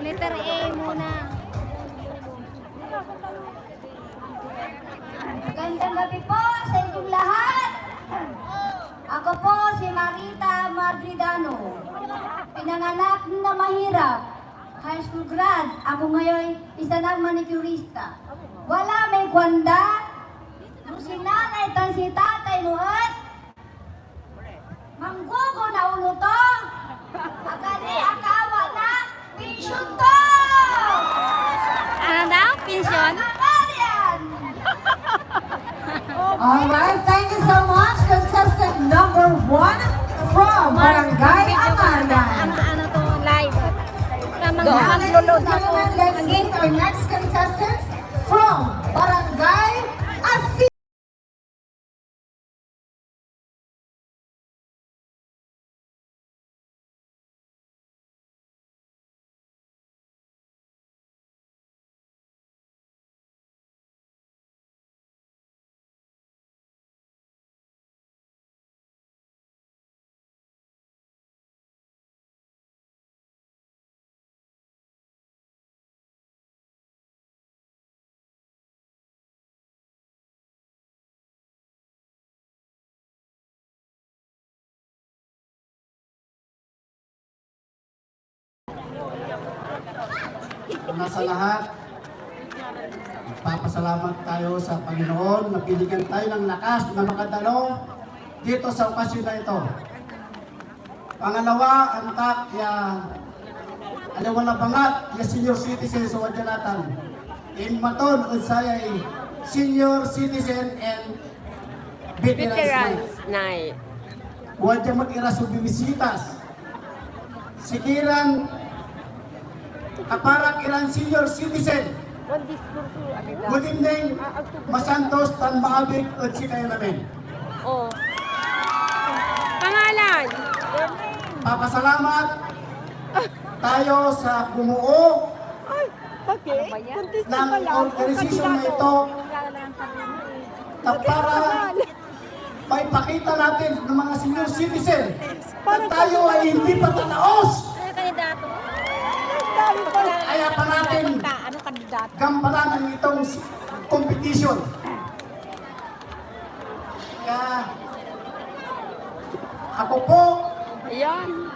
Letter A muna. Magandang gabi po sa inyong lahat. Ako po si Marita Madridano. Pinanganak na mahirap. High school grad. Ako ngayon isa ng manicurista. Wala may gwanda. Nung sinanay tan si tatay nuot. Manggugo na ulo to. Agani akawa na pinsyon to. Ano daw? Pensyon? Alright, thank you so much. Contestant number 1 from Barangay Amarian. Ano to? Live. Now, ladies and gentlemen, let's meet our next contestant from Barangay Asi. Una sa lahat, nagpapasalamat tayo sa Panginoon na binigyan tayo ng lakas na makadalo dito sa okasyon na ito. Pangalawa, antak ya wala bangat ya senior citizen sa Wajanatan. Maton unsayay senior citizen and veterans night. Wadya mag-ira sa bibisitas. Sikiran kaparang ilang senior citizen. Good evening, Masantos, Tan Maabig, at si kayo namin. Oh. Pangalan? Papasalamat tayo sa bumuo Bakit? ng organisasyon na ito na para maipakita natin ng mga senior citizen na tayo ay hindi patanaos. Kaya pa natin gampanan ang itong competition. Kaya ako po, Ayan.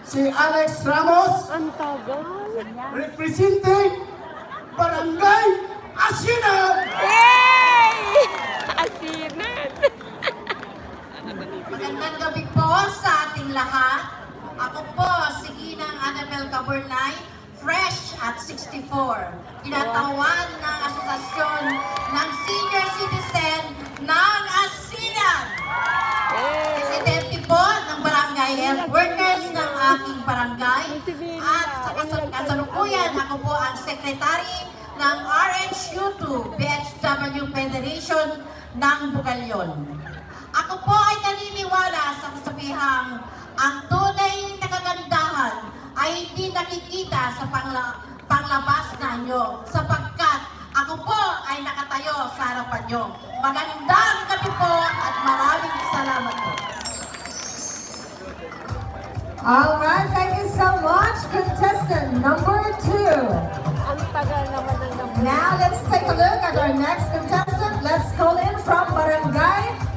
si Alex Ramos, Ang tagal. representing Barangay Asinan. Yay! Asinan. Magandang gabi po sa ating lahat. Ako po si Ginang Annabel Caburnay, fresh at 64. Tinatawan ng Asosasyon ng Senior Citizen ng Asinan. Presidente po ng Barangay Health Workers ng aking barangay. At sa kasalukuyan, ako po ang Secretary ng RHU2 BHW Federation ng Bugalyon. Ako po ay naniniwala sa kasabihang ang tunay na kagandahan ay hindi nakikita sa panglabas na nyo sapagkat ako po ay nakatayo sa harapan nyo. Magandang gabi po at maraming salamat po. Alright, thank you so much, contestant number 2. Ang tagal naman ng number. Now, let's take a look at our next contestant. Let's call in from Barangay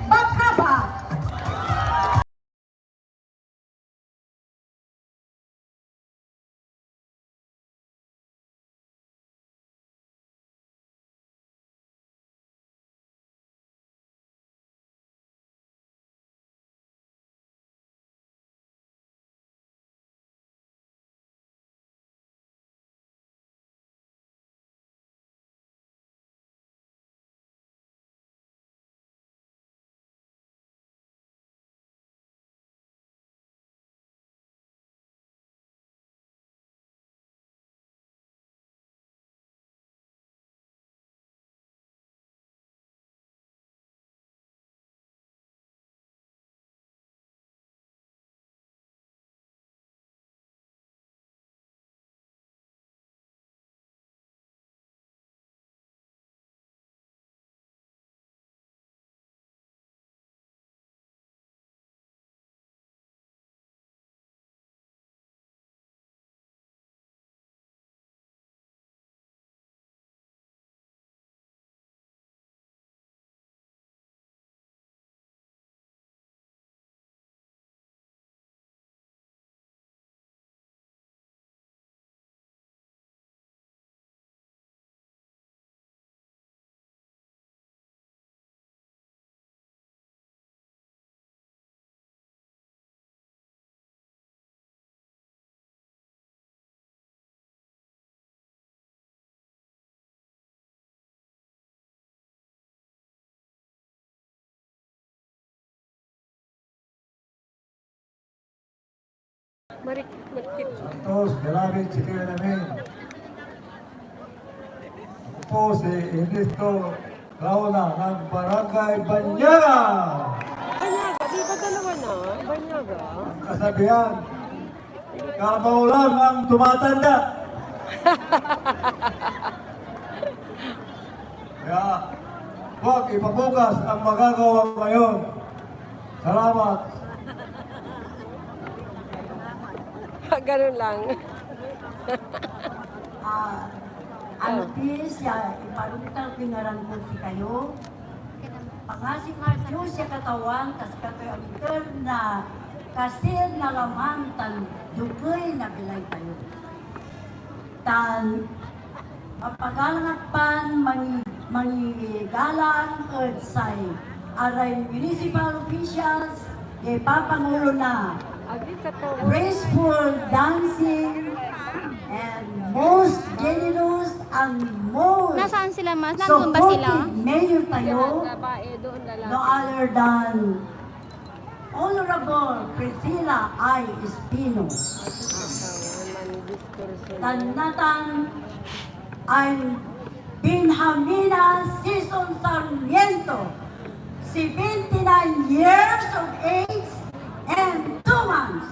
Marikit. Santos, Galawin, Chiquilla namin. Ako po si Ernesto Launa ng Barangay Banyaga. Banyaga, di ba dalawa na? Banyaga? Ang kasabihan, kabaw lang ang tumatanda. Kaya, huwag ipabukas ang magagawa ngayon. Salamat. Ganun lang. Ano siya, iparutang pingaran ko si kayo. Pangasing nga Diyos siya katawan, kas katoy na kasir na lamang tan dugoy na bilay kayo. Tan pagalangapan mangigalang say aray municipal officials ipapangulo na Agi ka to. graceful dancing and most generous and most Nasaan sila, mas? Nandun ba sila? supportive mayor tayo, Babae doon no lalaki. other than Honorable Priscilla I. Espino. Tanatan ang Benjamina Sison Sarmiento, 79 years of age and 2 months,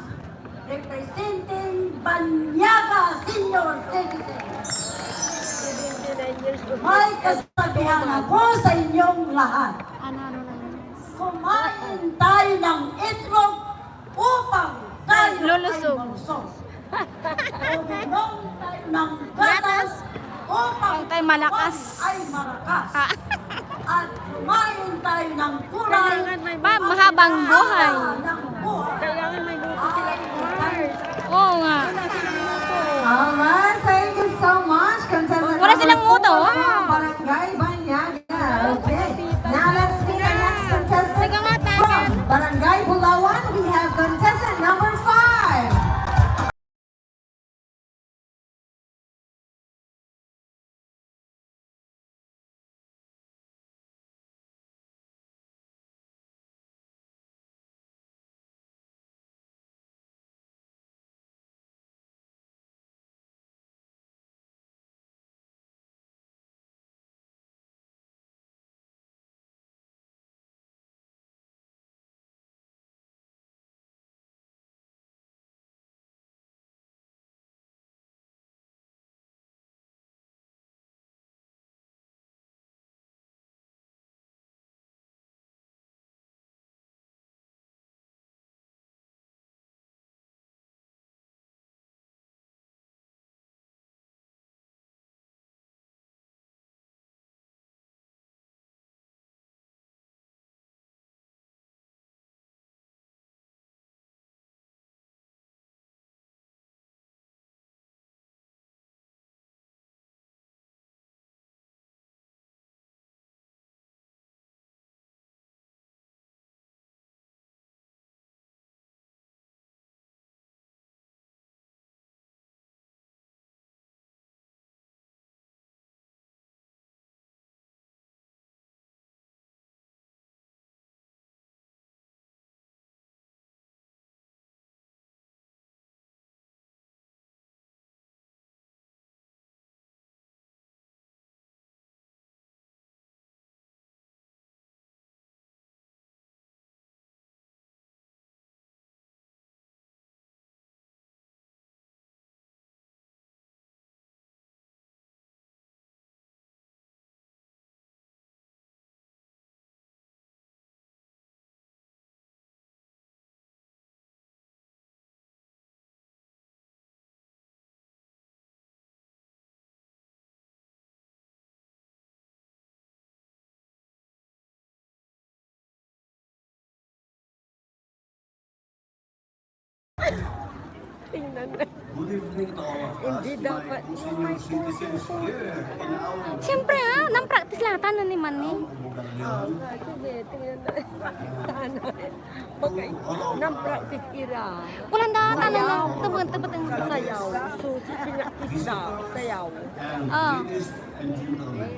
representing Banyaga Senior Citizen. 79 years old. May kasabihan ako sa inyong lahat. Ano. Kumain tayo ng itlog upang tayo Lulusog. ay malusog. Uminom tayo ng gatas upang tayo malakas. katawan ay malakas. At kumain tayo ng kulay Ba, mahabang buhay. ng buhay. Kailangan may luto sila ni Mars. Oo nga. Alright, thank you so much. Contestant Wala silang number muto. 4 from Barangay Banyaga. Okay, now let's meet our next contestant Nagangatan from yan. Barangay Bulawan. We have contestant number 5. Tingnan na. Good evening to all of us, Hindi dapat my senior citizens here in our Siyempre nang practice lahat na ni Manny. Sige, tingnan na. Sana. Okay. Nang practice ira. Kulang data na lang. Tubot ang Sayaw. Susi, pinaktis daw. Sayaw. and Ah. ladies and gentlemen.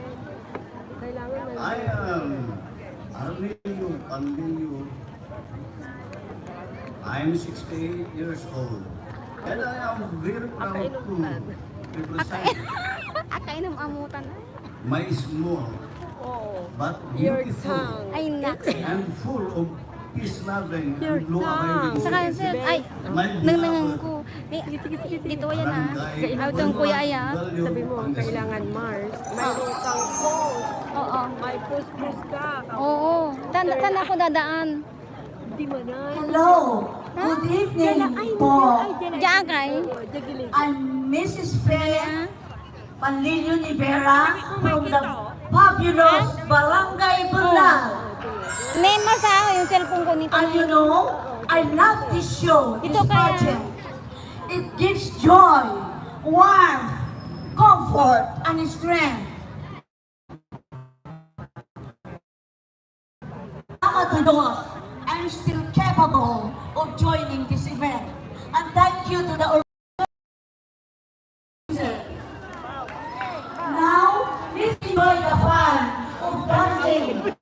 Kailangan na. I am Arnelio Pandillo. I'm 68 years old. And I am very proud to represent Akainom amutan. my small Oo. but Your beautiful tongue. Ay, nak. and full of peace-loving Your and law-abiding Saka, sir, ay, my nangangang beloved ko. Dito yan Barangay ah. Itong kuya ay ah. Value, Sabi mo, Pangasinan. kailangan Mars. Mayroon kang post. Oo. May post-post ka. Oo. Saan ako dadaan? Hindi mo na. Hello, good evening po. Diyan kay. I'm Mrs. Fe Ah. Panlilio Rivera from the fabulous Barangay Bunal. Name mo sa yung cellphone ko nito. And you know, I love this show, this Ito kaya. project. It gives joy, warmth, comfort, and strength. I'm still capable of joining this event. And thank you to the organizer. Now, let's enjoy the fun of dancing.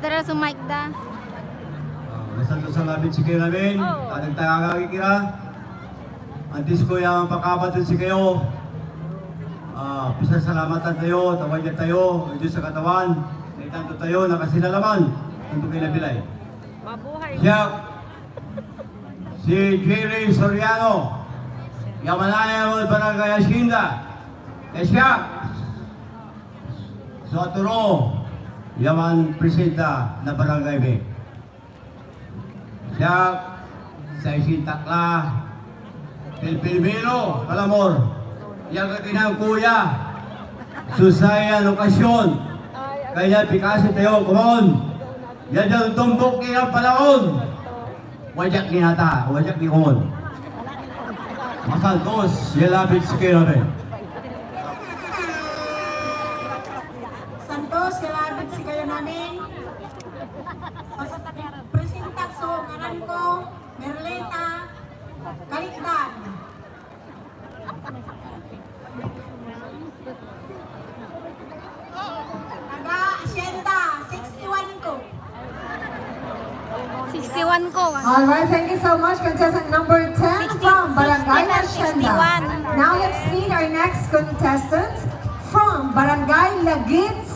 Tara sumaik da. Masal sa labit si kayo namin, kadang tagagagi kira. Antis ko yung pakabatid si kayo. Pisasalamatan tayo, tawagan tayo, Diyos sa katawan. Naitanto tayo, nakasilalaman. Tanto kayo nabilay. Mabuhay. Siya, si Jerry Soriano, Yamanaya mo Barangay Hacienda. Siya, Suaturo, Yaman Presenta na Barangay B. Siya, sa Isintakla, Pilipino, Palamor, yang katinang kuya, Susayan Okasyon, kaya pikasi tayo, kumon, yan yung tumbok niya panahon, wajak ni nata, wajak ni kumon. Masantos, yalapit si Kirabe. Santos, kalabit si kayo namin. Presintak so, ngaran ko, Merleta, Kalikdan. Taga Asyenda, 61 ko. 61 ko. All right, thank you so much, contestant number 10 from Barangay 60 Hacienda. 61. Now let's meet our next contestant from Barangay Lagid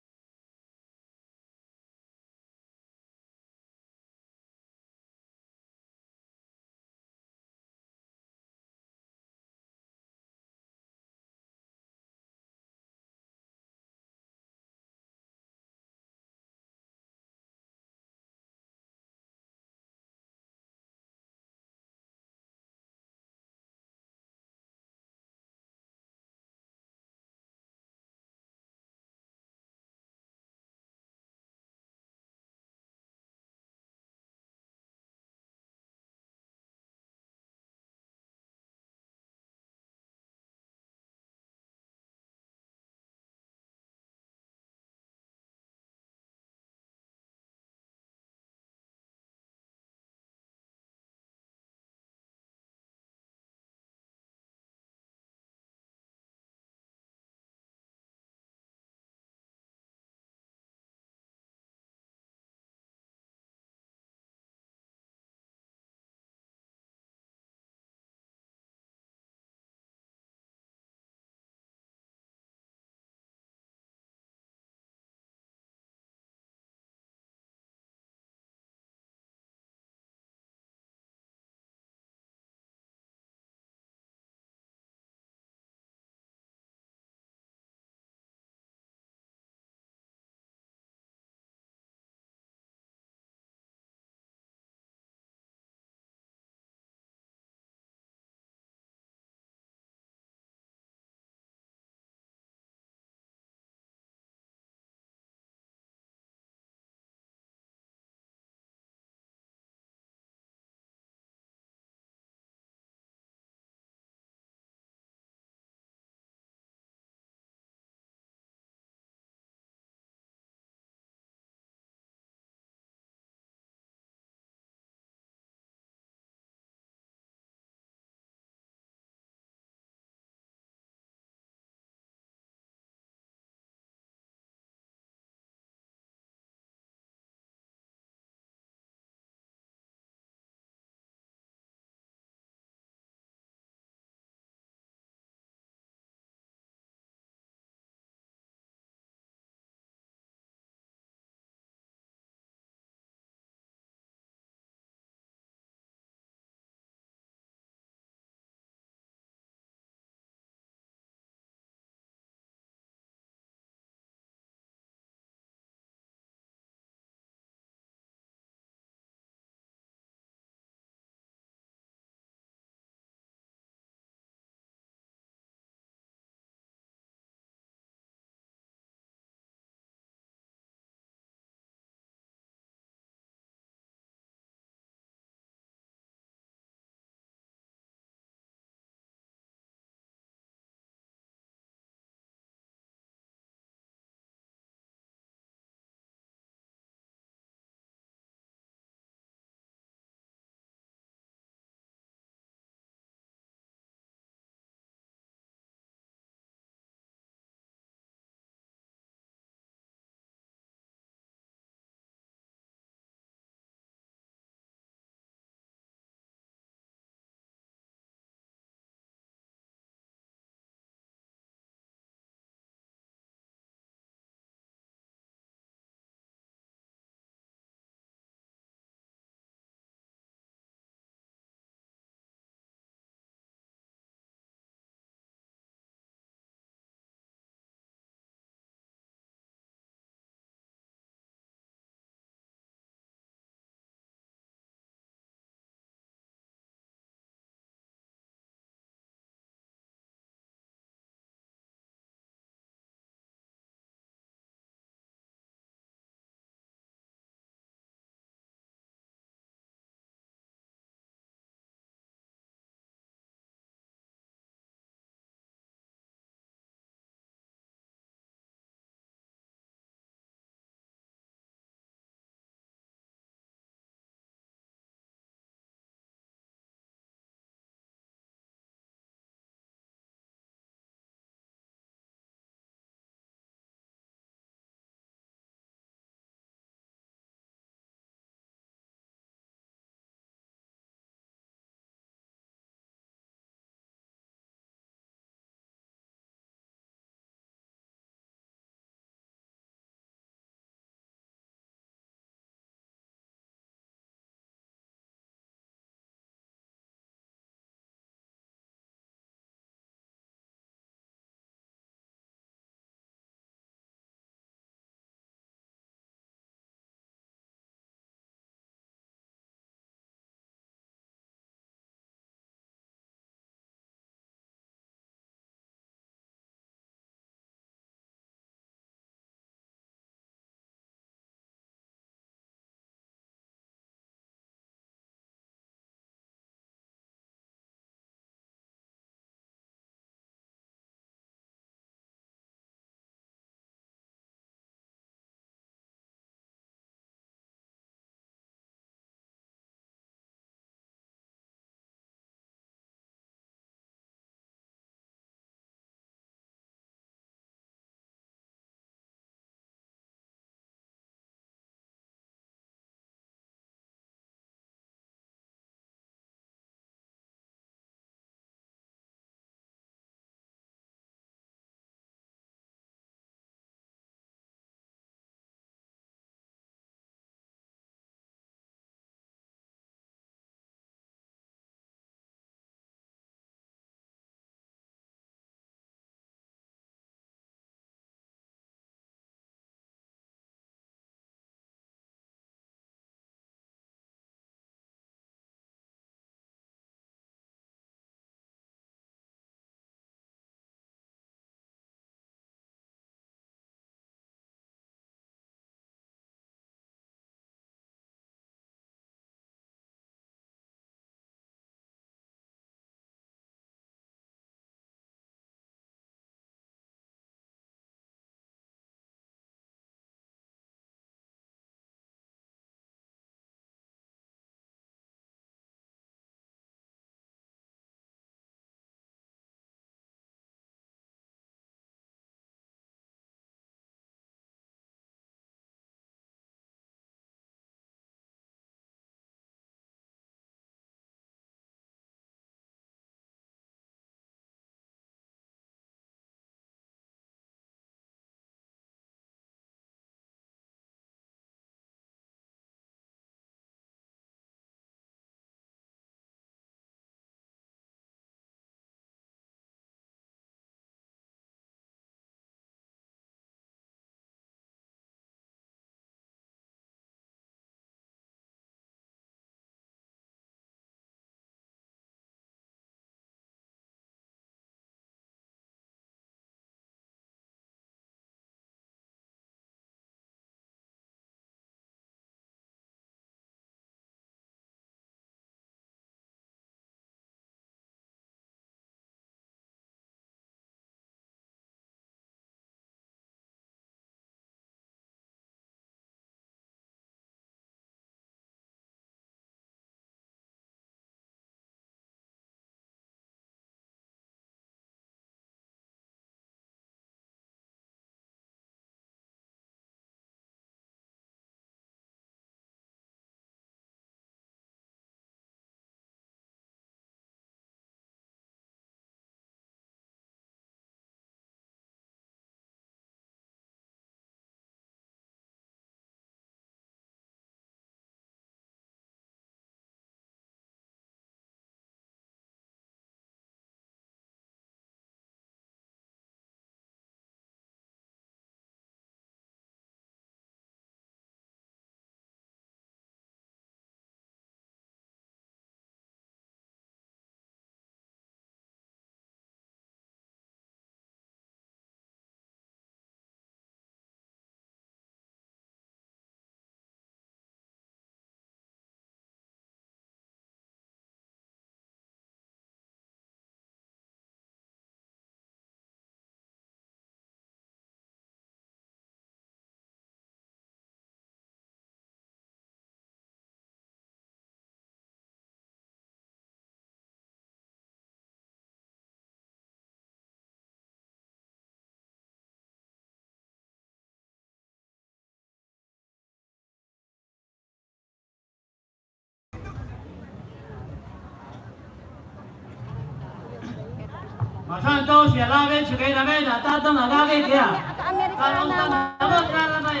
Masanto siya langit, sugay namin, at atang agagay kaya. Amerikana. Tanong raramay.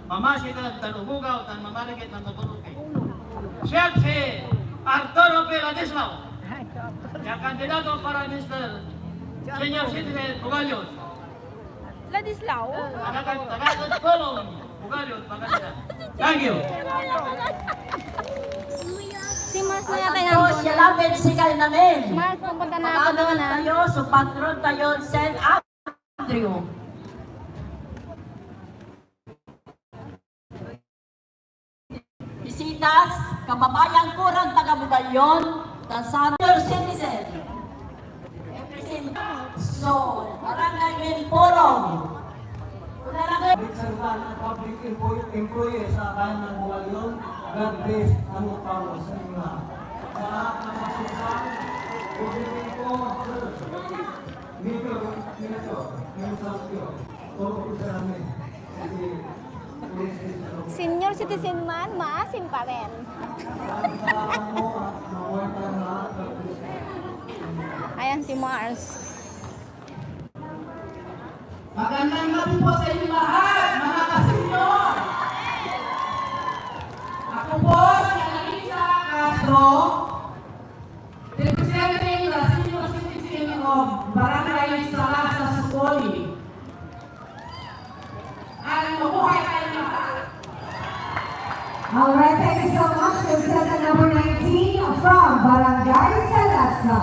Mamasi ka, tanubugaw, tan mamarikit, tan matunuki. Siya si Arturo P. Ladislao. Siya kandidato para Mr. Senior Citizen Bugalyos. Ladislao? Tagatod kolong Bugalyos, pagkakita. Thank you. Si Mars na yata Santo yan. siya lapit sikal namin. Mars, pupunta na ako Pagkanoon doon ah. tayo, supatron tayo, St. Andrew. Bisitas, kababayan kurang taga Bugalyon, senior citizen. Represent Sol, Barangay Menporong. Barangay Serta ng public employee sa bayan ng Bugalyon, God bless ang mapawag sa inyo lahat. Sa lahat ng masusan, pagbitin ko, dito, todo po sa amin. Senior citizen man, maasim pa rin. Salamat mo at mawag ka na lahat. God bless. Ayan si Mars. Magandang gabi po sa inyo lahat, mga kasenyor! Ako po si Alisa Castro, representing the senior citizen of Barangay Salasa, Sucoli. At mabuhay kayo lahat! Alright, thank you so much. Contestant number 19 from Barangay Salasa.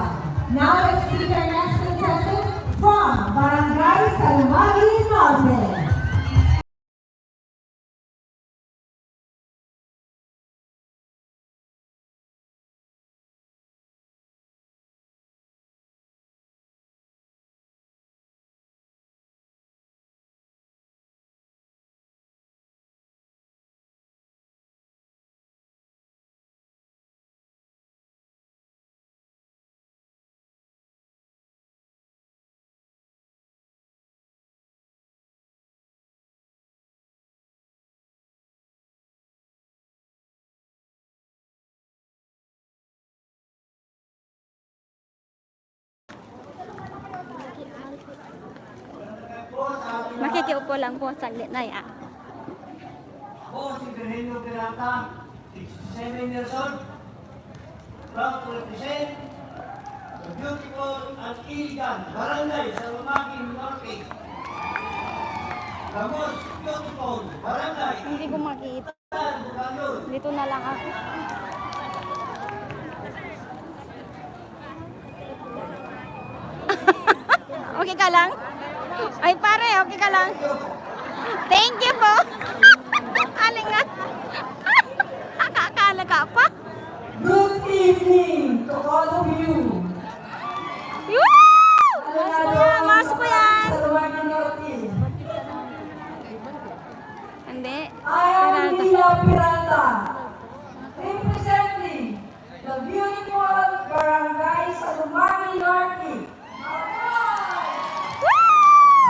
Now let's meet our next contestant from Barangay Salmagi Norte. Makikiupo lang po saglit na yan. Ako si Virgenio Pirata, 67 years old, proud to represent the beautiful and elegant barangay sa Lumagin Norte. The most beautiful barangay Hindi ko makita. in Bugalyon. Dito na lang ako. Okay ka lang? Ay pare, okay ka lang? Thank you po. Aling nga. Akakala ka pa. Good evening to all of you! Woo! Mas po yan. Sa Lumagin Norte. Hindi. I am Pirata. Lila Pirata, representing the beautiful barangay sa Lumagin Norte.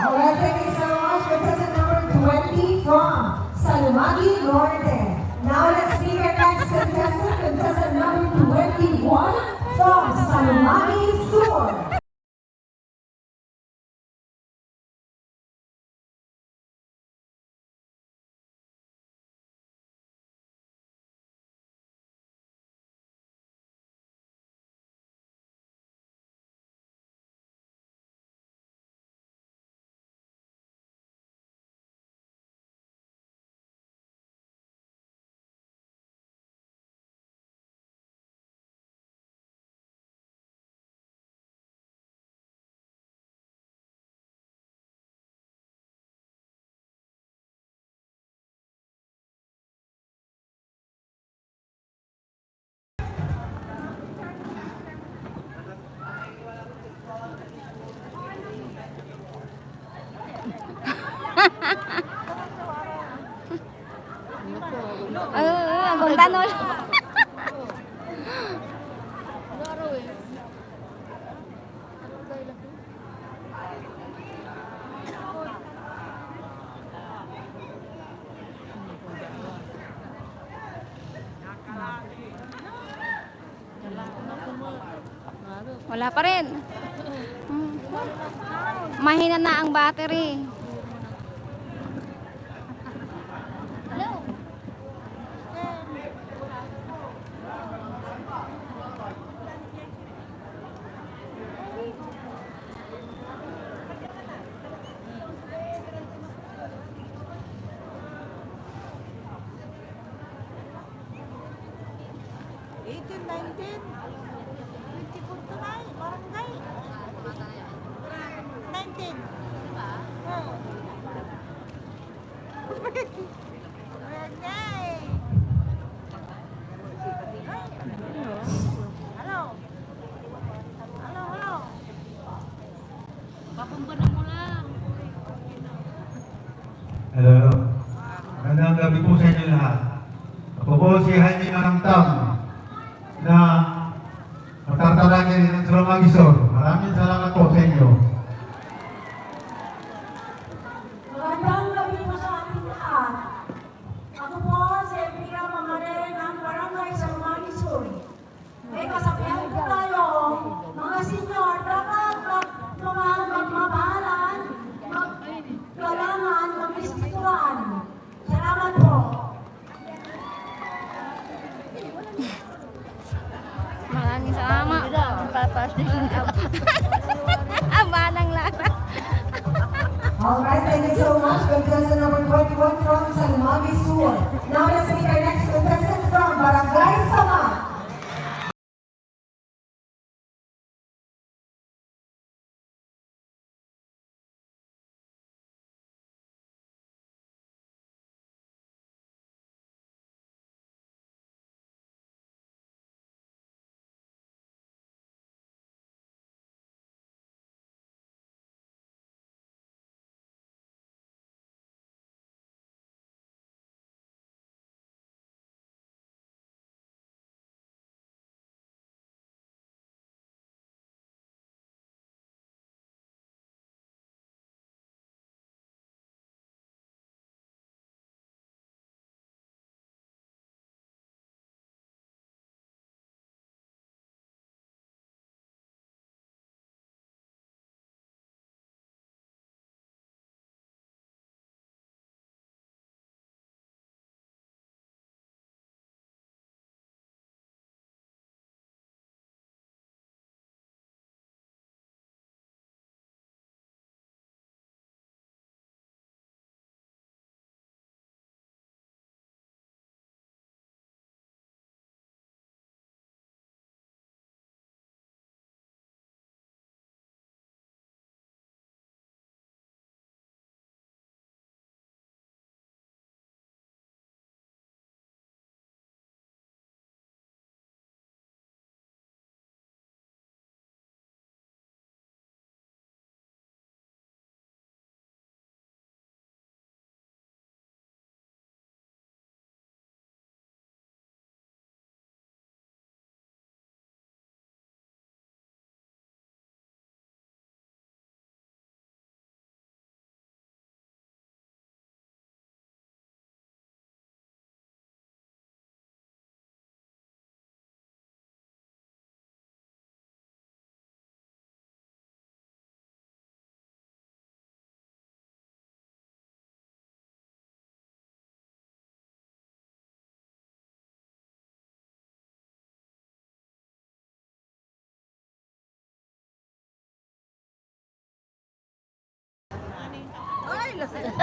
Alright, thank you so much. Contestant number 20 from Salmagi Norte. Now let's meet our next contestant. Contestant number 21 from Salmagi Sur. Ang tanol. Wala pa rin. Mahina na ang battery. Hello. Magandang gabi po sa inyo lahat. Ako po si Jaime Manamtam na matatalagin ng Trumagisor. Maraming salamat po sa inyo. Magandang gabi po sa ating lahat. Ako po si Elvira Mamare ng Barangay San Magisur. May kasabihan po tayo, mga senior, dapat magmabahalan, maggalangan, mag-ispituan. Salamat po. Maraming salamat. Abanang lang. Alright, thank you so much. Contestant number 21 from San Magisur. Now let's meet our next contestant from Barangay Sama.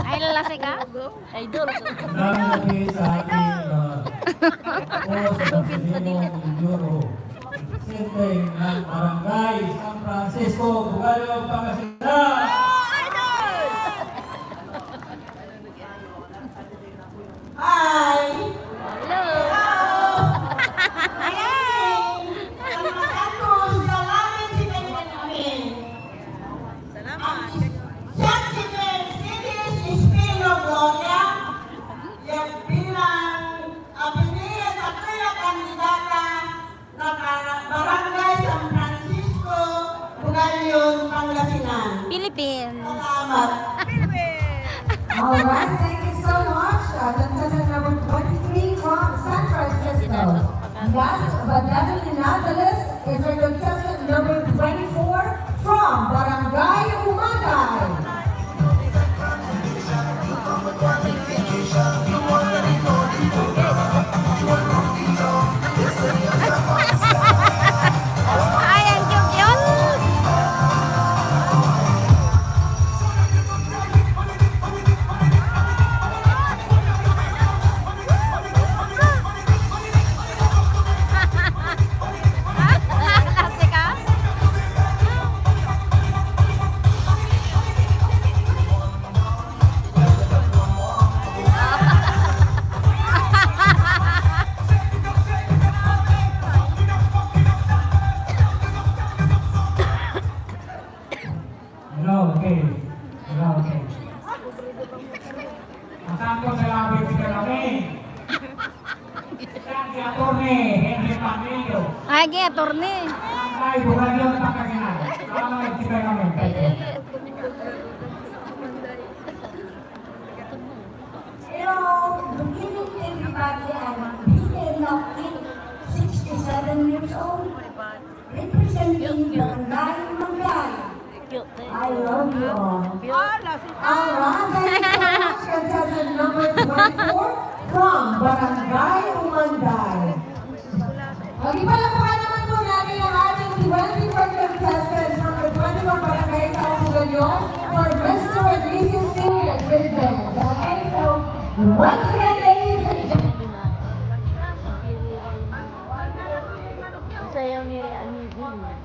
Ay, lalaki ka? Magandang gabi sa ating po sa Panginoong Enduro. Senteng ng Barangay San Francisco, Bugalio, Pangasinan. Hi! Philippines. All right, thank you so much. Contestant number 23 from San Francisco. Last but definitely not the least is our contestant number 24 from Barangay si Atty. Henry Pamilio. Ay, kaya attorney. Ay, bukan yun ang pagkakinan. Tama nag-sibay namin. Hello, good evening everybody. I'm Peter Lockton, 67 years old, representing Barangay Mangay. I love you all. Alright, thank you so much, contestant number 24 from Barangay Umanday. Ipalakpakan naman po natin ang ating 24 contestants from the 21 Barangay sa Pugayon for Mr. and Mrs. Singh with them. Okay, so once again, ladies and gentlemen. Sayaw ni Anigin.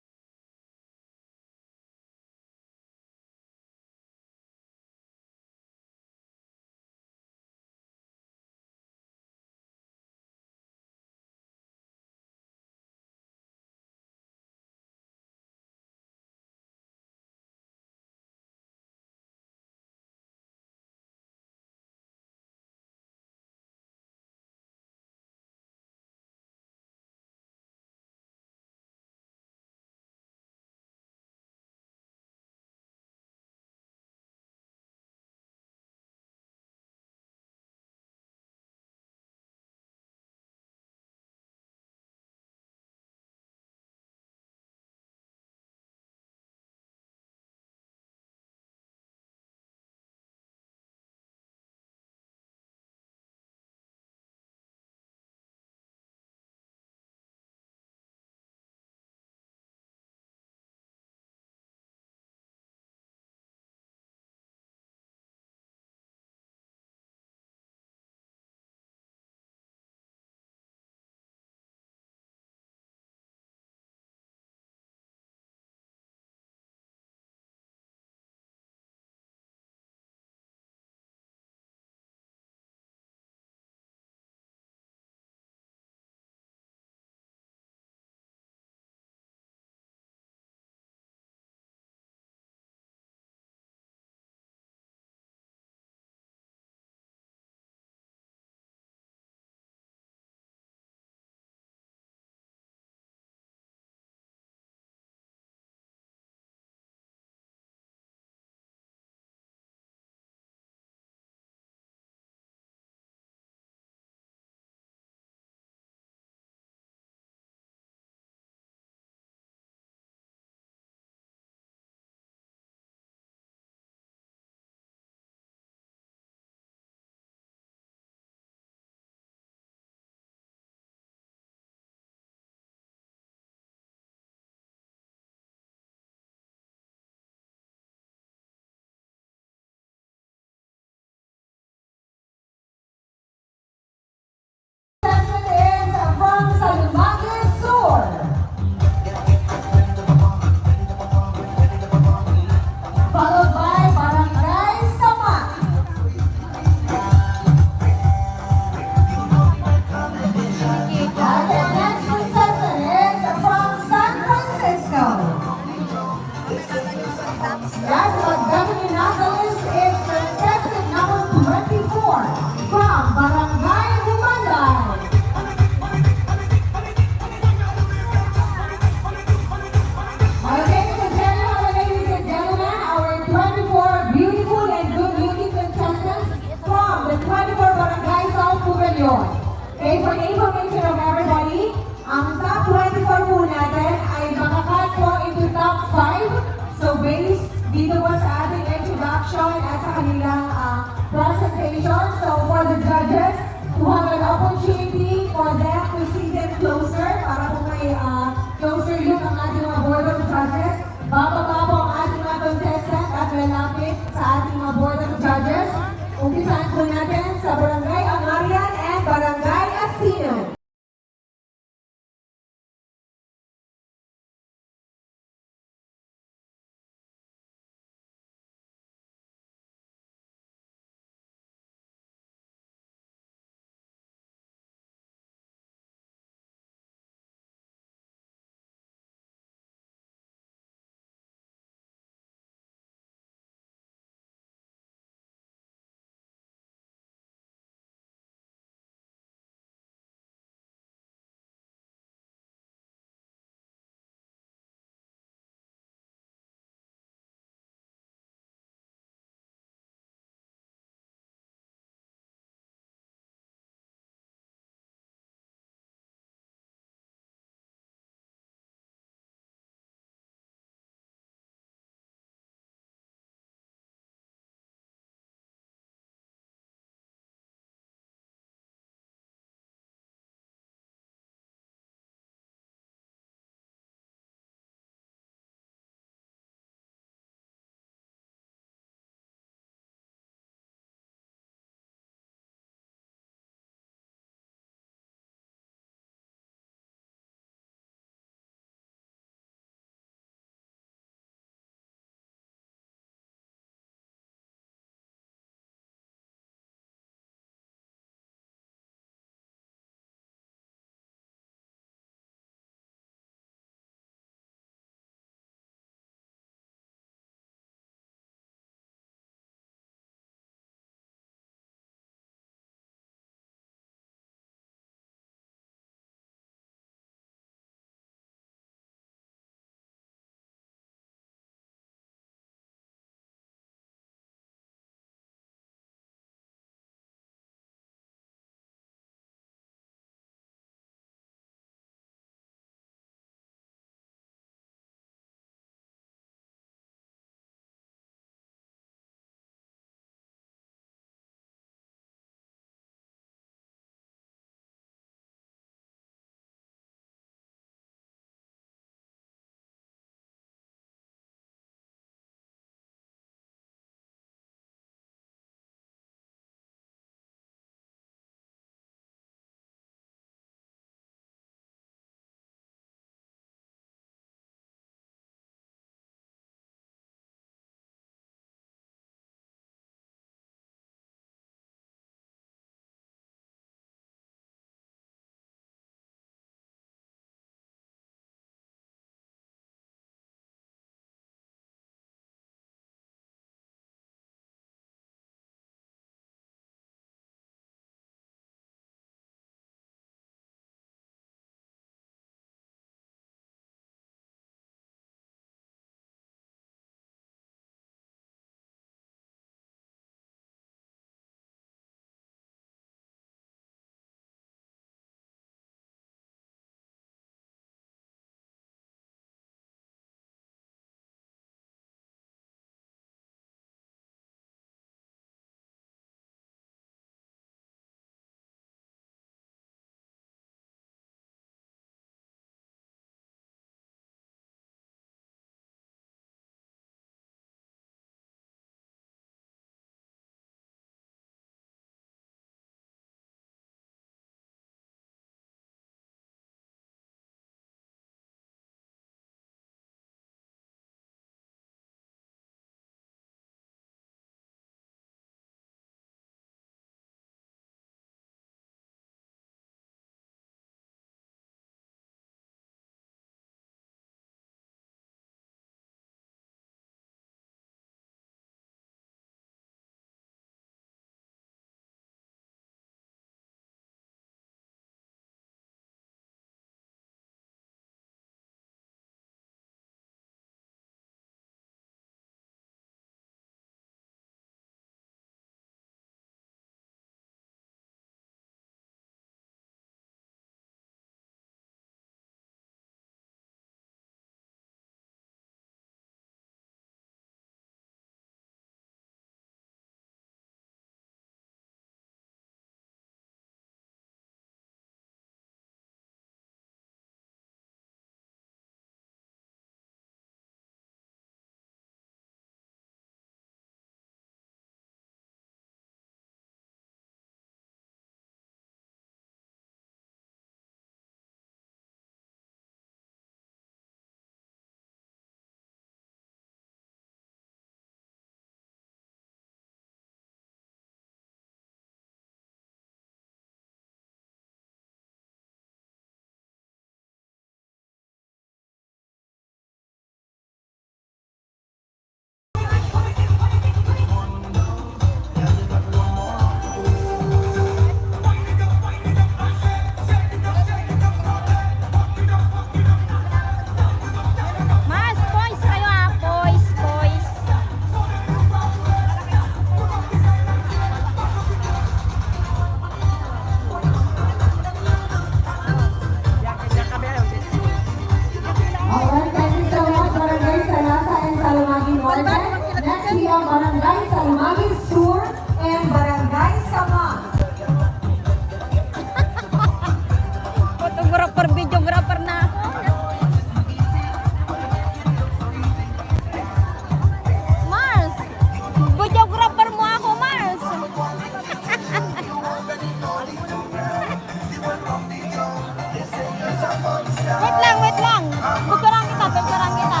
Wait lang. Picturean kita.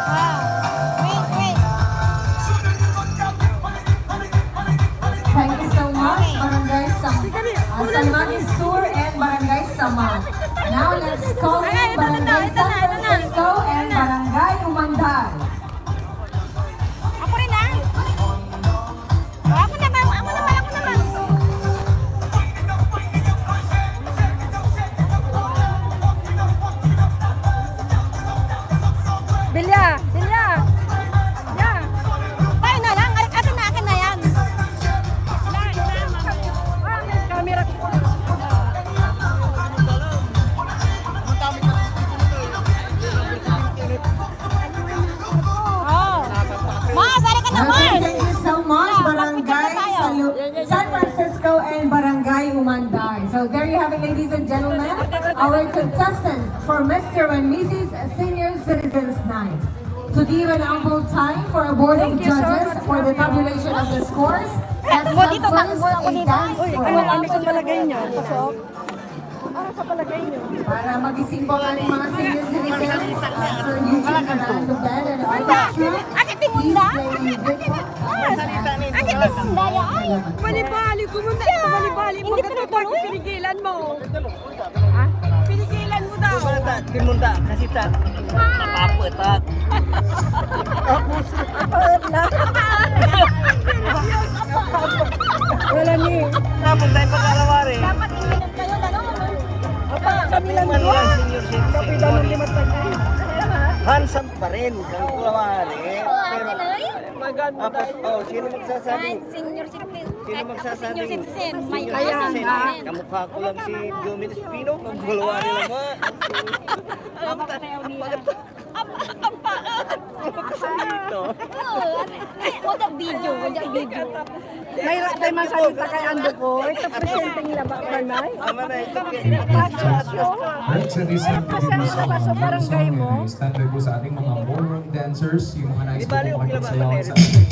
Wow. Wait. Thank you so much, Barangay Salmani Sur and Barangay Samal. Now let's call in Barangay San Francisco and Barangay Umanday. Ako rin ah. Ako naman. Bilya! Yeah! Tayo na lang. Akin na yan. Camera. Oh. Mas, ari ka na, Okay, Mars. thank you so much, Yeah, Barangay San Francisco and Barangay Umanday. So there you have it, ladies and gentlemen, our contestants for Mr. and Mrs. Senior Citizens Night. To give an ample time for a board of judges for the tabulation of the scores, let's have Dito, first takbo ako a dito. dance Uy, for ano sa palagay niyo? Pasok? Ano sa palagay niyo? para magising po ang ating mga senior citizens. Sir Eugene Arando Ben and our crew. Akin timunda. Please play music po. Akin timunda yan. Bali-bali, pumunta ito, bali-bali. Hindi tinutuloy. Pinigilan mo. Ha? Pinigilan mo daw. Timunta, kasi ta. Napaputat. Wala ni. Tapos tayo pagkalawari. Dapat iminag kayo, gano'n. Apa, kami lang Man dua. lang senior Kapit citizen. naman limat pa tayo. Handsome pa rin. Ang kalawari. Pero, Maganda tapos, tayo. sino magsasabi? Senior citizen. Sino magsasabi? Senior citizen. May Senior Kaya citizen. nga. Kamukha ko lang si Gomez Espino. Ang kalawari lang mo. Dito. Wajak video. May ratay masalita kay Ando ko. Ito presenting laba ka na. Ama na ito. Right, so this is Pasensya ka sa barangay mo. standby po sa ating mga ballroom dancers, yung mga nais Di po bali, kong okay lang ba? makipagsayawan sa ating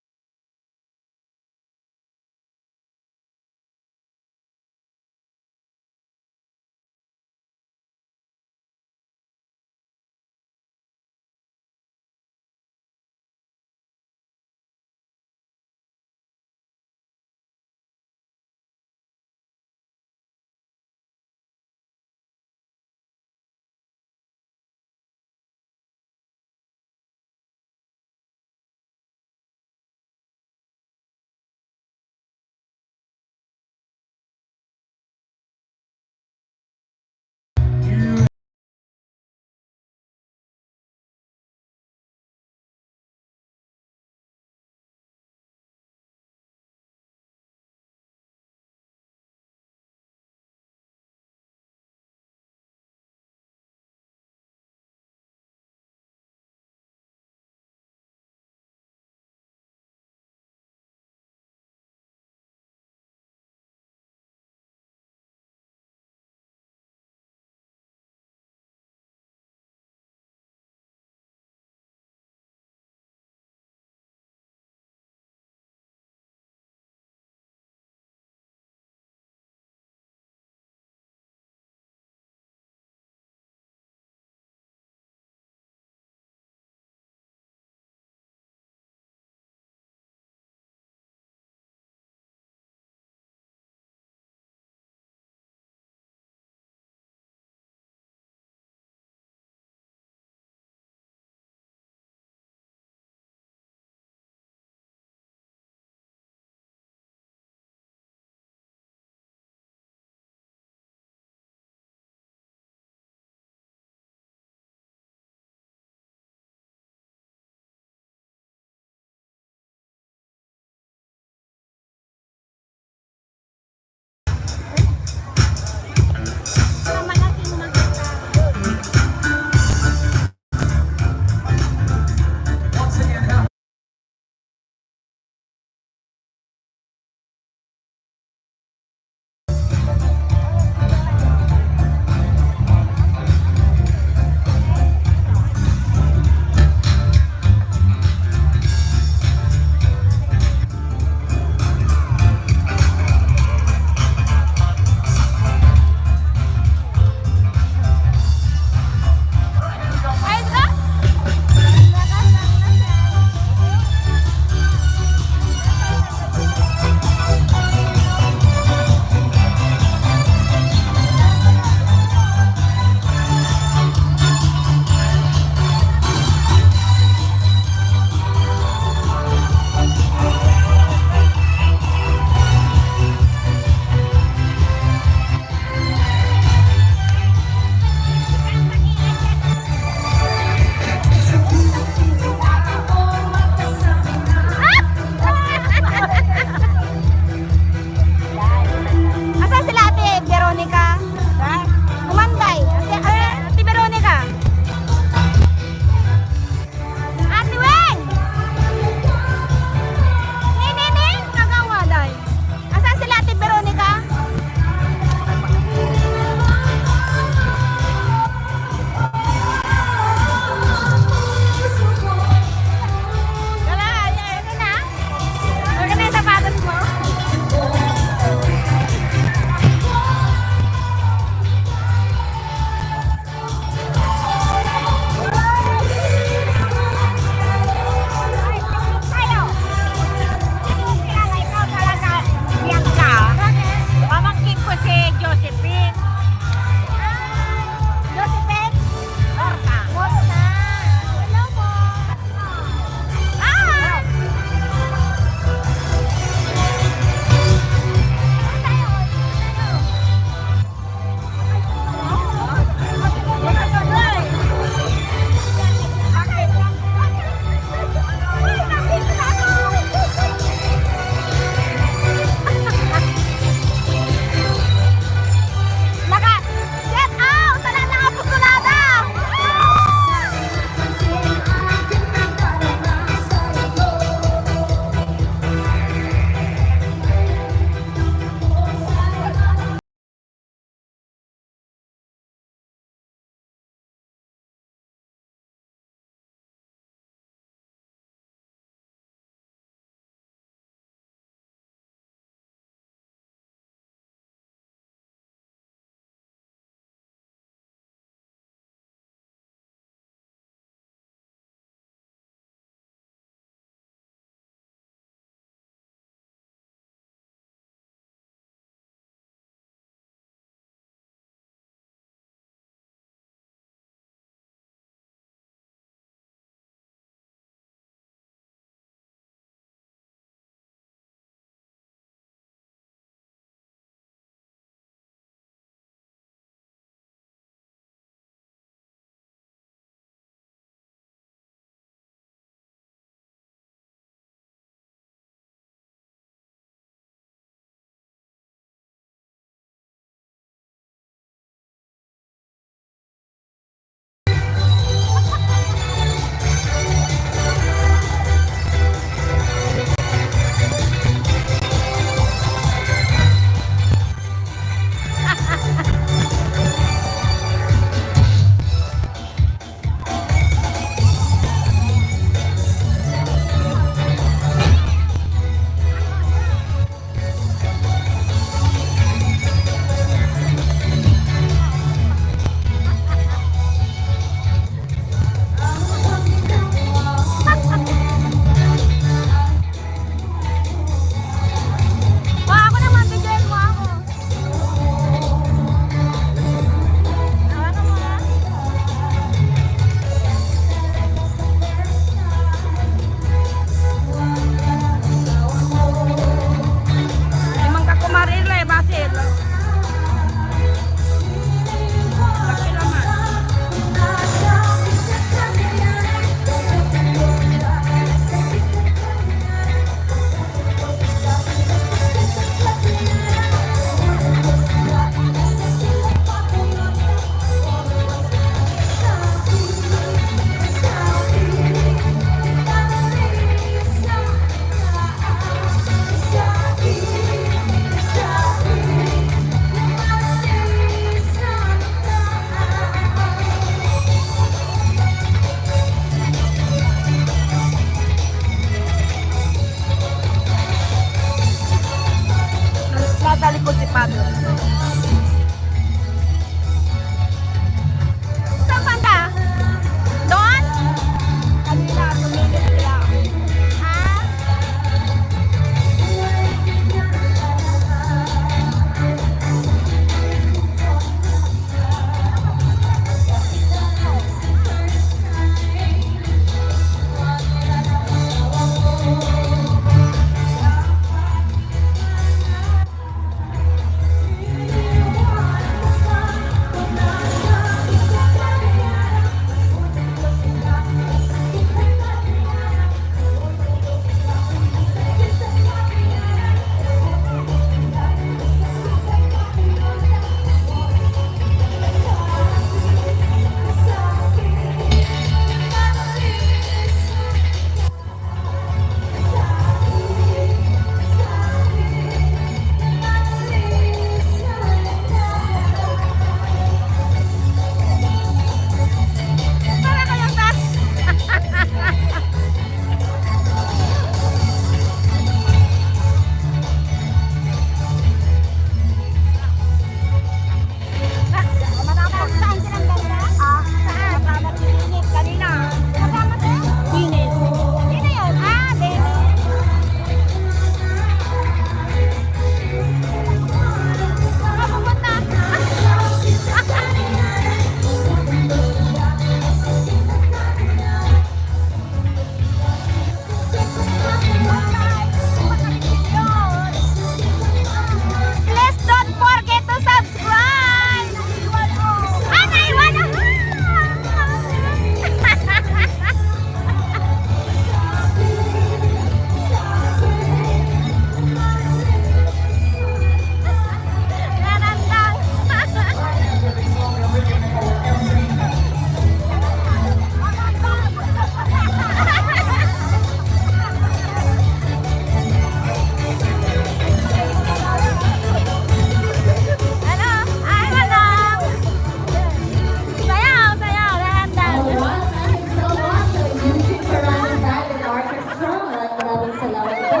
Maraming salamat po.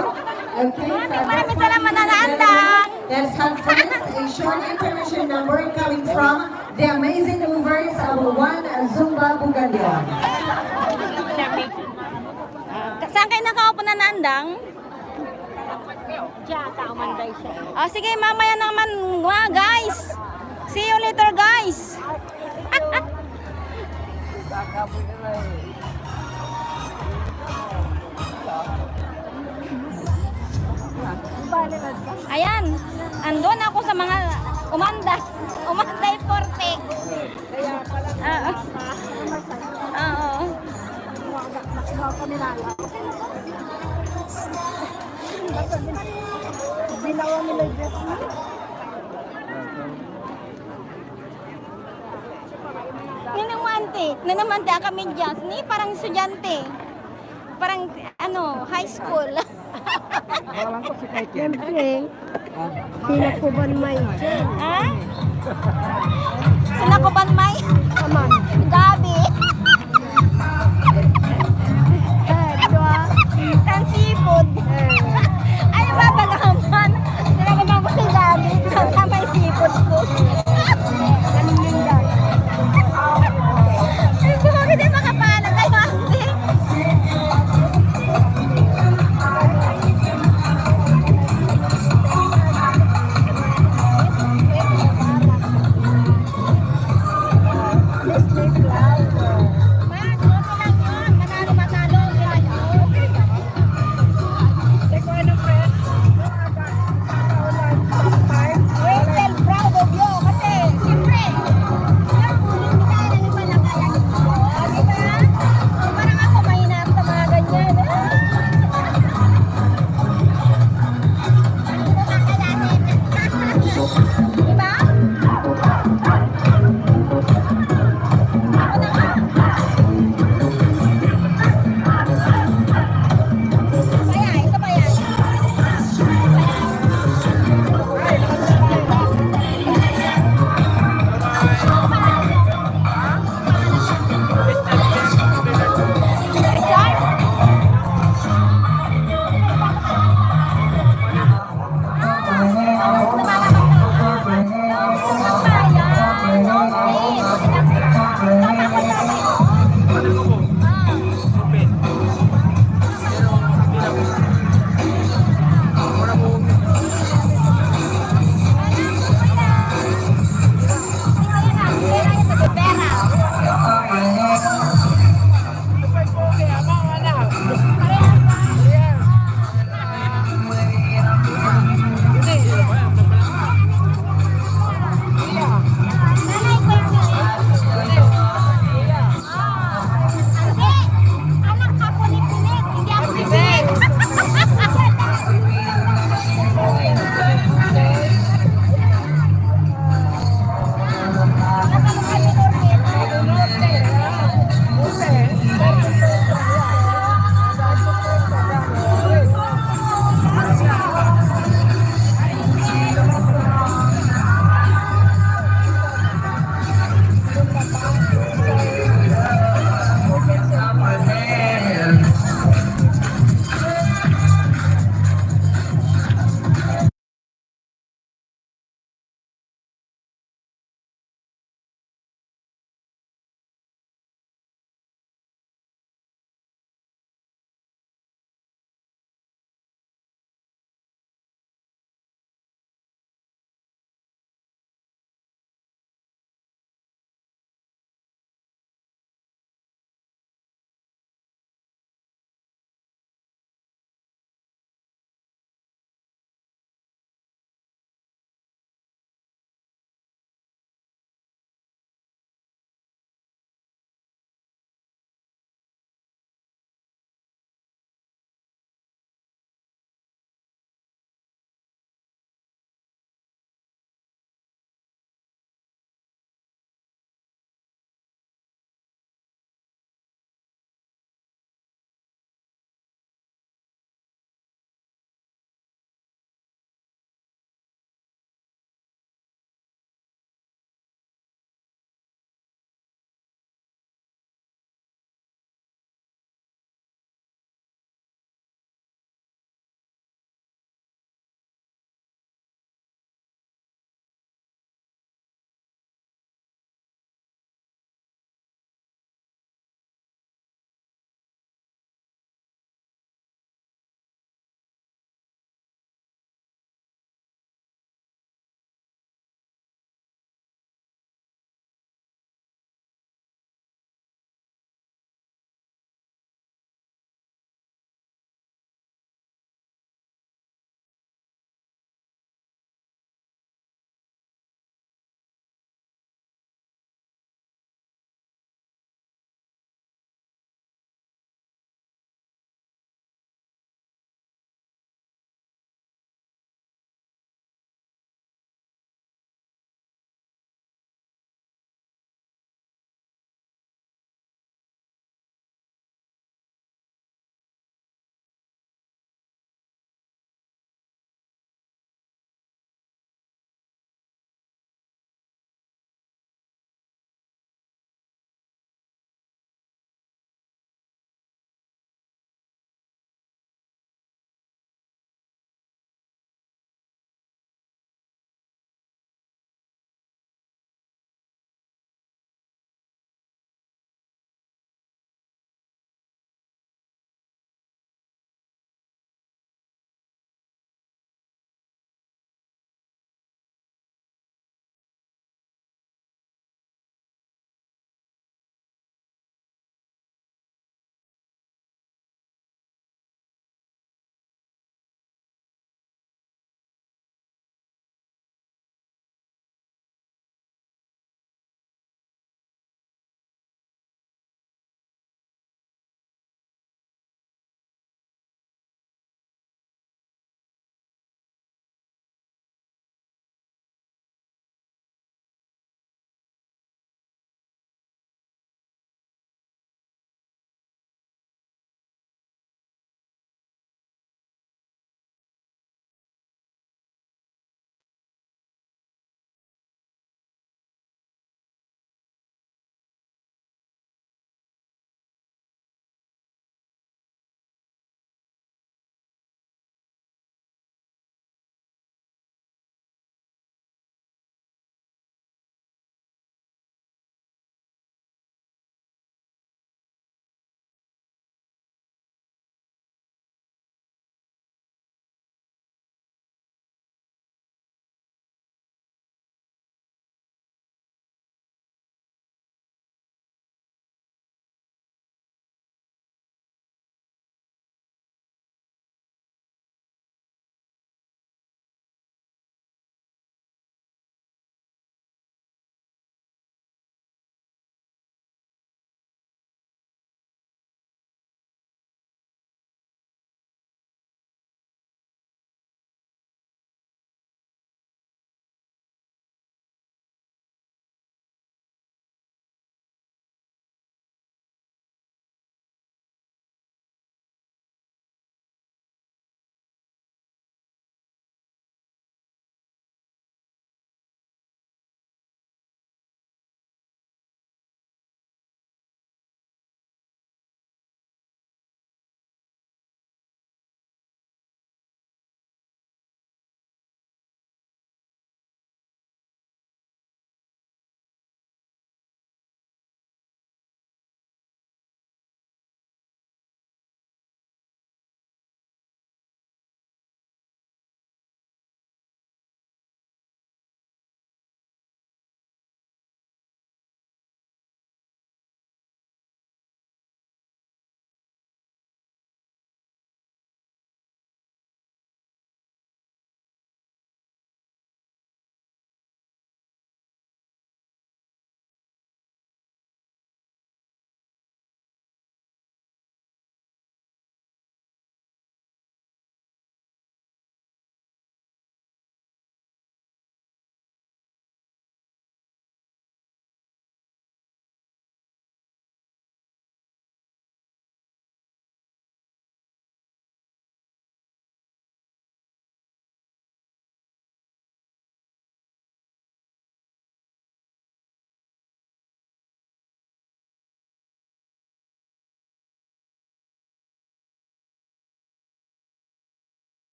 Okay, Maraming salamat na naandang. Let's have first a short intermission number coming from the amazing movers of One Zumba Bugalion. Saan kayo nakaupo na naandang? Oh, sige, mamaya naman mga guys. See you later guys. Ayan, andun ako sa mga umanday forte. Oo. Oo. Ninamante kami dyan. Ni parang estudyante. Parang high school. Siyempre, sinakuban may. Ha? Sinakuban may? Aman. Gabi. Ito Tan seafood. Ay, babagaman. Sinakuban ko si Gabi. Sa may seafood ko. Anong yun dyan? Hindi mo hindi makapalag kayo, ate. Let's make love.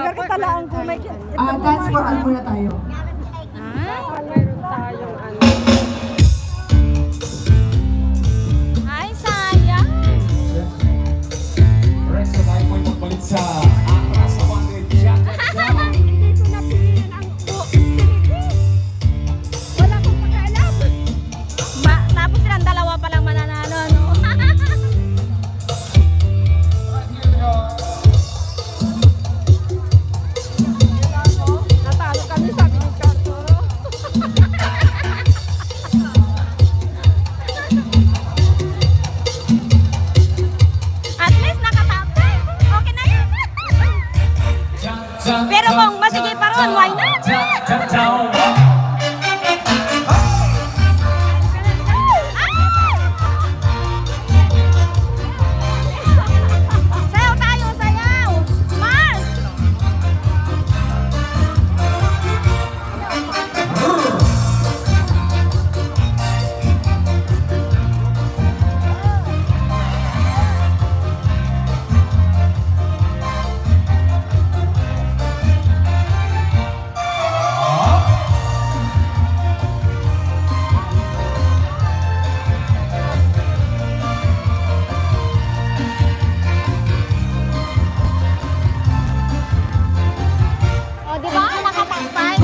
Pero kita lang kung may... Dance for all muna tayo. Meron tayong ano. Ay, sayang. Alright, so tayo po'y magbalik sa atras sa Wanted Chat. Hindi ko napiliin ang wala akong pagkaalam. Tapos silang dalawa palang mananalo, no? Natalo kami, sabi ni Carto. At least nakatapay. Okay na yan. Pero kung masige pa ron, why not? Sayaw tayo, sayaw! Mars! O, di ba? Nakatapay.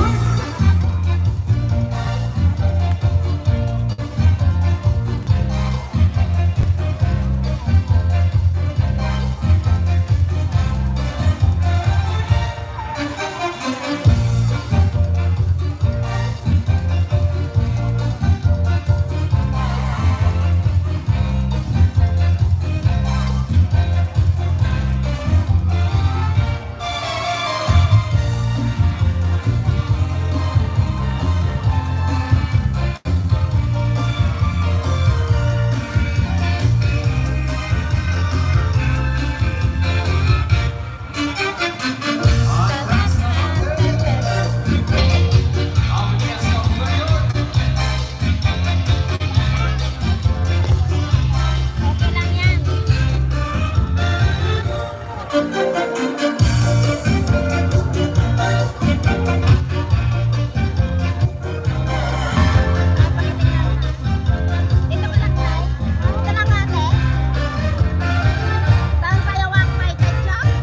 Okay lang yan. Dito ka lang, Tay. Dito lang, ate. Saan sayawang may ketchup?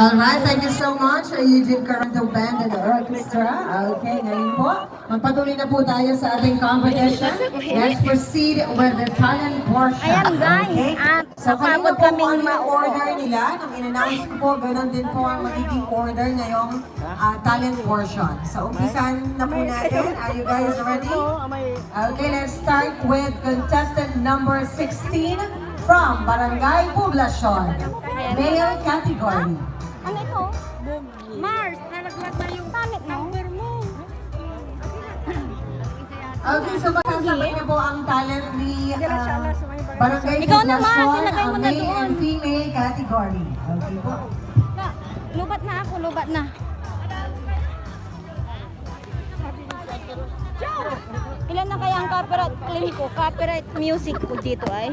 All right, thank you so much, Eugene Caranto Band and Orchestra. Okay, ngayon po, magpatuloy na po tayo sa ating competition. Let's proceed with the talent portion. Ayan, guys. Okay? At So, kanina napagod po kaming ano yung order nila. Nung in-announce ko po, ganun din po ang magiging order ngayong talent portion. So, umpisan na po natin. Are you guys ready? Okay, let's start with contestant number 16 from Barangay Poblacion, male category. Ano ito? Mars, nalaglag na yung pamit number mo. Okay, so masasabay na po ang talent ni Barangay Ikaw na, Mars, Poblacion, ilagay mo na male doon. and female category. Okay po. Lubat na ako, lubat na. Ilan na kaya ang copyright claim ko? Copyright music ko dito ay?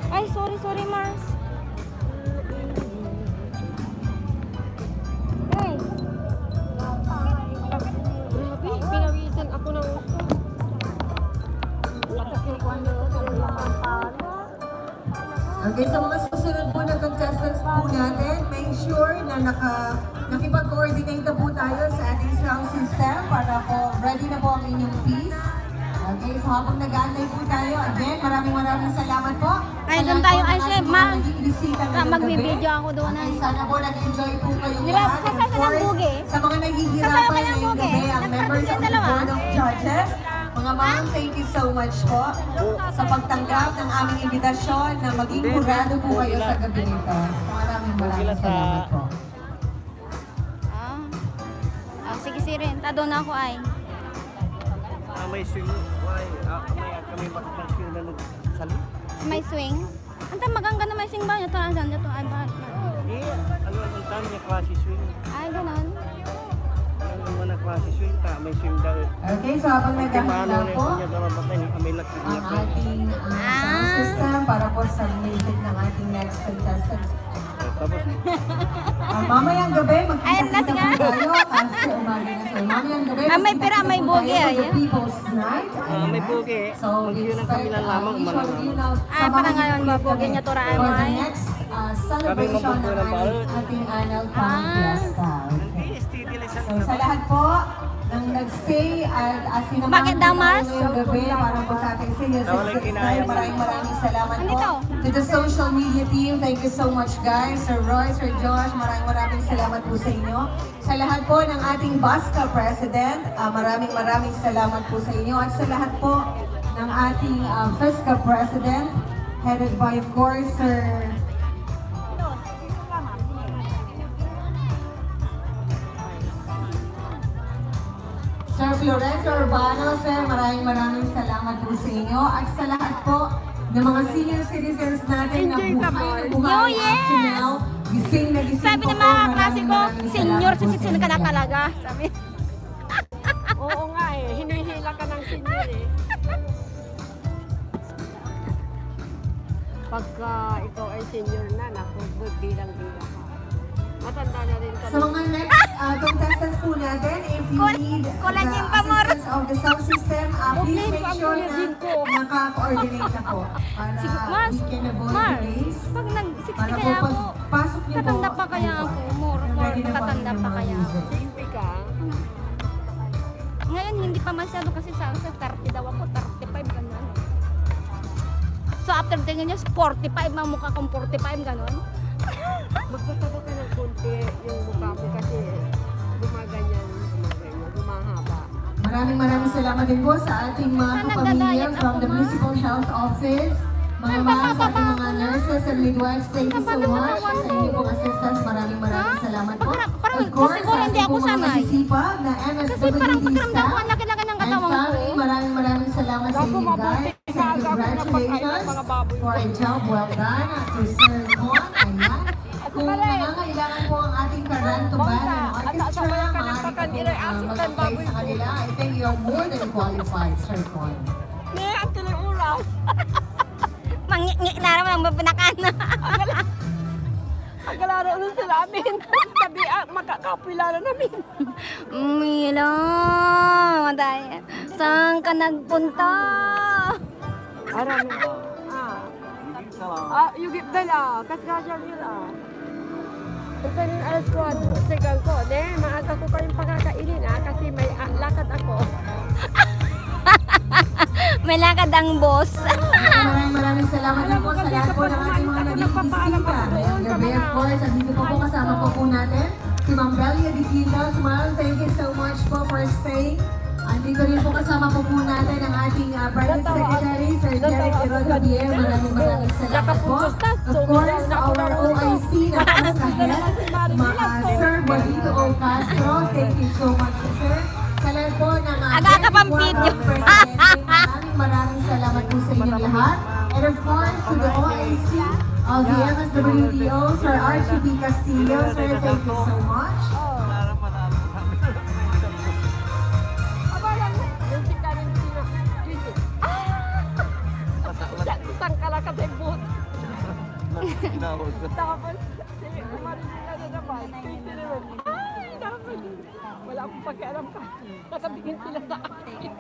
Ay, sorry, Mars. Guys. Grabe, pinawisan ako ng uso. Okay, sa mga susunod po na contestants po natin, make sure na nakipag-coordinate na po tayo sa ating sound system para po ready na po ang inyong piece. Okay, so habang nag-aantay po tayo, again, maraming salamat po. Ay, doon tayo, ay, Chef, naging bisita ngayong magbibideo gabi. ako doon, ay. Okay, sana po nag-enjoy po kayong Nila, lahat. And sasaya of ka ng course, bugi. sa mga Sasaya naghihirapan ka ng ngayong bugi. gabi, ang members of the Dalawa. Board of Judges, mga ma'am, thank you so much po sa pagtanggap ng aming imbitasyon na maging jurado po kayo sa gabi nito. Maraming salamat po. Sige, Siren. Tado na ako ay. May swing. Kami magpapakil na salo. May swing. Anta maganga na may swing ba? Ito ang saan ito ay bakit? Ano ang tama niya klase swing? Ay, ganun. Ano naman ang klase swing? May swing daw. Okay, so habang naghahanda po May lakit ang ating sound system para po sa music ng ating next contestant. Tapos, Mamayang gabi, Ayun na, magkita sige. po tayo kasi umaga na so. Mamayang gabi, may magkita pera, po may tayo bugi, for the ayun. People's Night. may bugi. So, Mag-yun ang kami lang lamang usually, Ay, parang ngayon, babugi niya to raay, for the ay. next celebration ng ating annual Palm Fiesta. Okay. So, sa lahat po ng nag-stay at sinamahan Bakit daw, Mars? ngayong gabi para po sa ating senior citizens tayo. Maraming salamat Ano po. ito? To the social media team, thank you so much guys. Sir Roy, Sir Josh, maraming salamat po sa inyo. Sa lahat po ng ating BASCA President, maraming salamat po sa inyo. At sa lahat po ng ating FISCA President, headed by of course Sir Florencio Urbano, sir, maraming salamat po sa inyo. At sa lahat po ng mga senior citizens natin na buhay Oh, yes! up to now, gising na gising Sabi po ng mga po. klase ko, senior citizen ka na talaga. Sabi. Oo nga eh, hinihila ka ng senior eh. Pagka ikaw ay senior na, naku, bilang-bilang ka. Matanda na rin ka. Sa mga next contestants po natin, if you need the kulang yung pamor. assistance of the sound system, please make sure na naka-coordinate na po para Mars, we can avoid Mars, delays. pag nag-60 Para po kaya ako, pagpasok niyo po, tatanda pa kaya ako, more ready na po tatanda ang pa mga kaya ako. music. 60 ka? Ngayon, hindi pa masyado kasi sa 30 daw ako, 35 ganun. So after tingin nyo, 45, mga mukha kong 45 ganun. Magpataba ka ng konti yung mukha mo kasi gumaganyan, gumahaba. Maraming salamat din po sa ating mga Sana kapamilya nagdadayat from ako, the Ma. Municipal Health Office. Mga mga sa ating mga nurses and midwives, thank you so much. Sa inyo pong assistance, maraming salamat po. Parang Of course, siguro sa hindi ating ako pong mga sanay. masisipag na Kasi parang MSWD pakiramdam ko, staff ang laki-laki ng and katawan ko. family. Maraming salamat sa inyo guys. And congratulations for a job well done to Sir Con. Ayan. Kung nangangailangan po ang ating Caranto Band and Orchestra, maaari po mag-apply sa kanila. I think you're more than qualified, Sir Con. Ang tuloy-ulas. Mangi-ngi na naman ang mapinakan. Kagalaro nun sila amin. Sabi, makakapilaro namin. Milo, matay. Saan ka nagpunta? Arami. You give bela. Kasgasya nila. Ito yung alas ko, sigang ko. Maaga ko pa yung pagkakainin kasi may lakad ako. May lakad ang boss. Maraming salamat din po sa lahat po ng ating mga naging bisita. Ngayong gabi, of course, at dito po kasama po natin si Ma'am Belia Diquita. Ma'am, thank you so much po for staying. Andito rin po kasama po natin ang ating private secretary, Sir Derek Javier. Maraming salamat po. Of course, our OIC na po sa head, Sir Juanito O. Castro. Thank you so much, sir. Sa lahat po ng Aga ka pang video. Maraming salamat po sa inyong lahat. And of course, to the OIC of the MSWDO, Sir Archie P. Castillo. Sir, thank you so much. Yung si Karen Pino. Sangkala ka sa boot. Tapos, si Marilina na naman. Ay, naman. Wala akong pakialam ka. Nakatingin sila sa akin.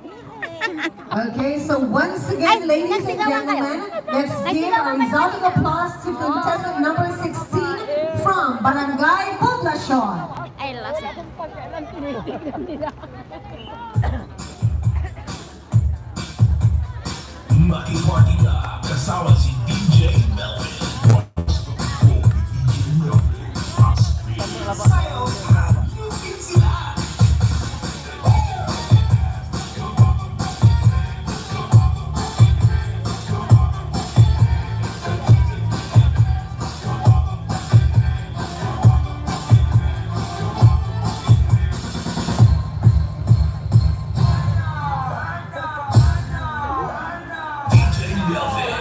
Okay, so once again, ladies and gentlemen, let's give a resounding applause to contestant number 16 from Barangay Poblacion. Ay, last. Wala akong pakialam. Tinitignan nila. Makiparty na kasama si DJ Melvin. Sayaw ka, lupit sila. DJ Melvin.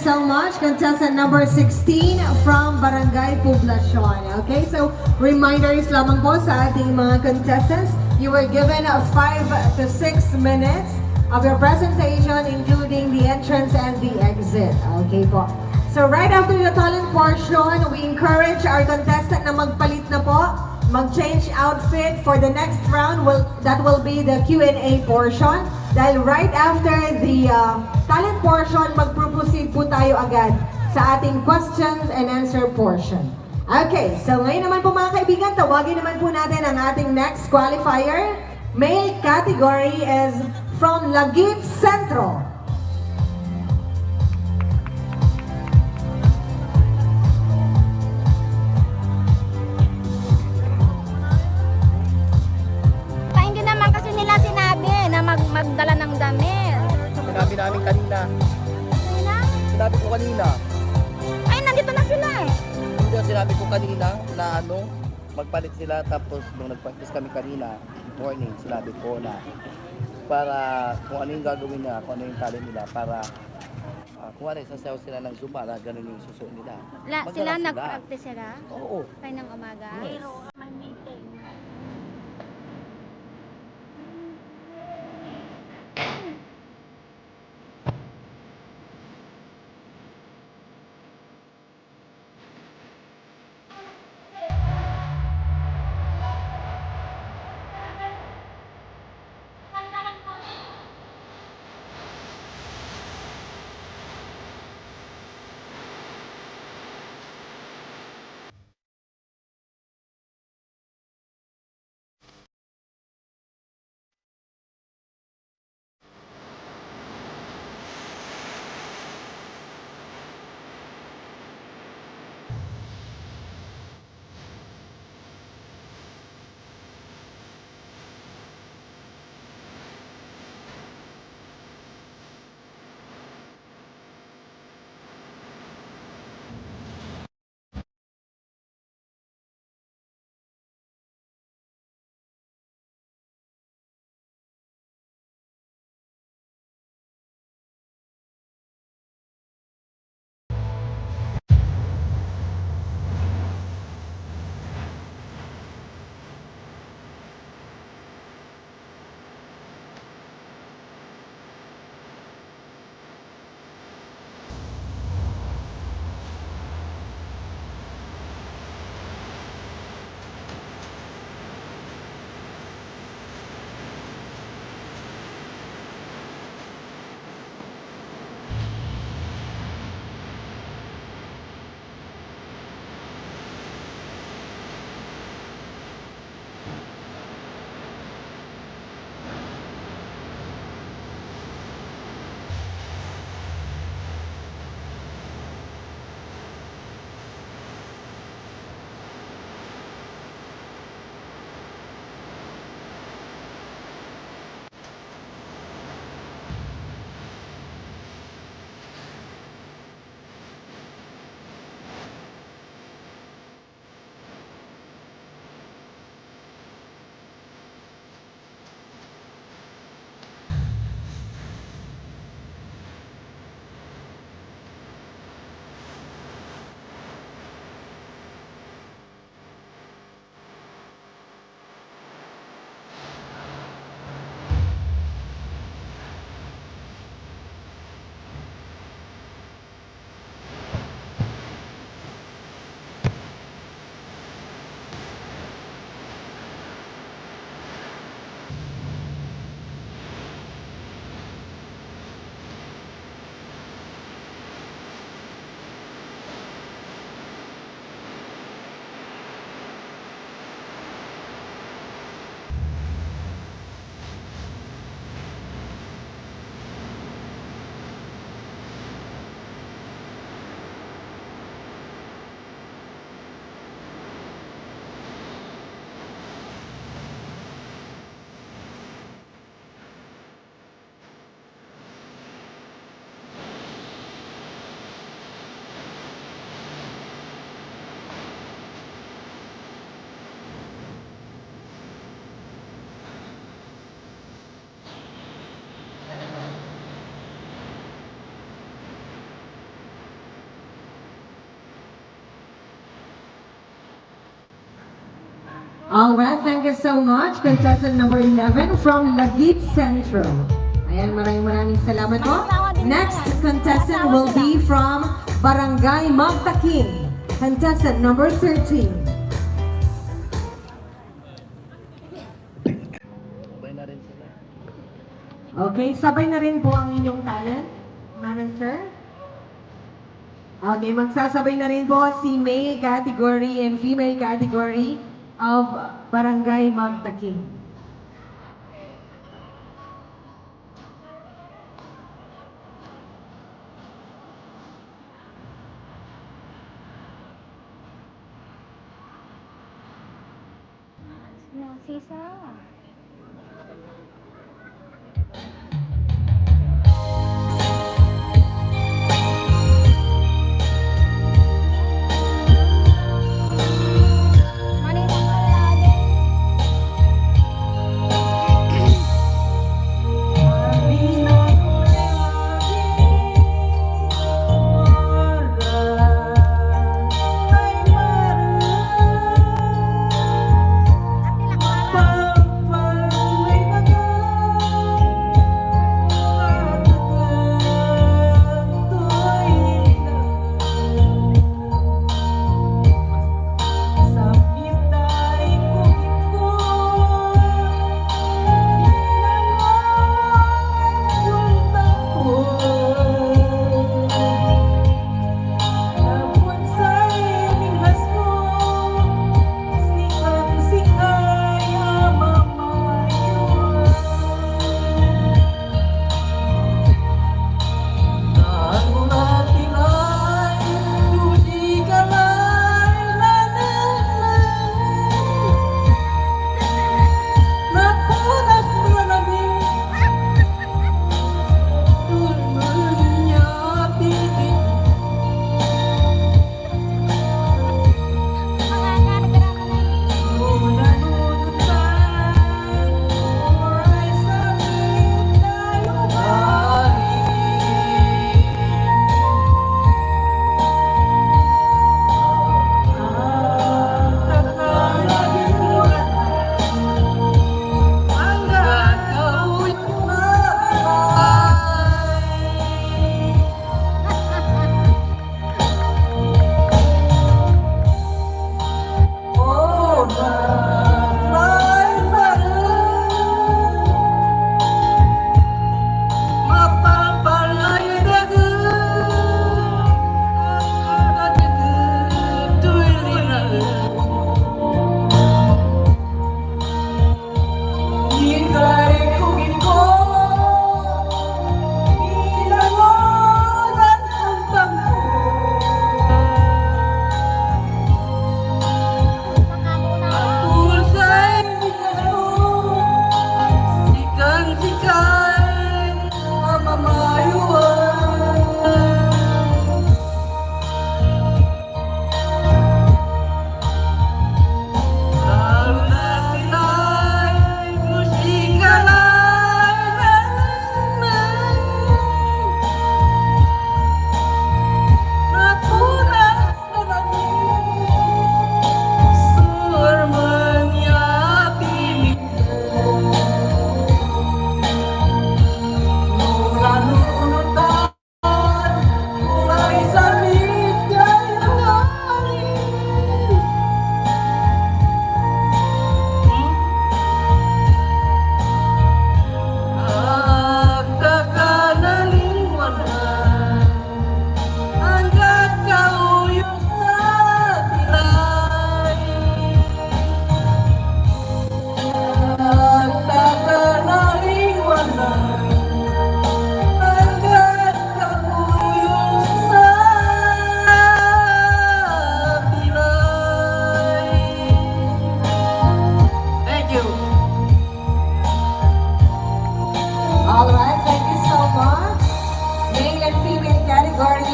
so much, contestant number 16 from Barangay Poblacion. Okay, so reminders lamang po sa ating mga contestants. You were given 5 to 6 minutes of your presentation, including the entrance and the exit. Okay po. So right after the talent portion, we encourage our contestant na magpalit na po, mag-change outfit for the next round. That will be the Q&A portion. Dahil right after the talent portion, mag-proceed po tayo agad sa ating questions and answer portion. Okay, so ngayon naman po mga kaibigan, tawagin naman po natin ang ating next qualifier. Male category is from Lagit Centro. Hindi naman kasi nila sinabi na magdala ng damit. Sinabi namin kanina. Sina? Sinabi ko kanina. Ay, nandito na sila eh. Hindi, sinabi ko kanina na magpalit sila tapos nung nag-practice kami kanina, morning, sinabi ko na para kung ano yung gagawin nila, kung ano yung talent nila para kung ano, sasayaw sila ng Zumba na ganun yung susuot nila. Sila nag-practice sila? Oo. Kayo ng umaga? Yes. All right, thank you so much. Contestant number 11 from Lagit Central. Ayan, maraming salamat po. Next contestant will be from Barangay Magtaking. Contestant number 13. Sabay na rin sila. Okay, sabay na rin po ang inyong talent, Madam Sir. Okay, magsasabay na rin po si male category and female category of Barangay Magtaking. Sisa.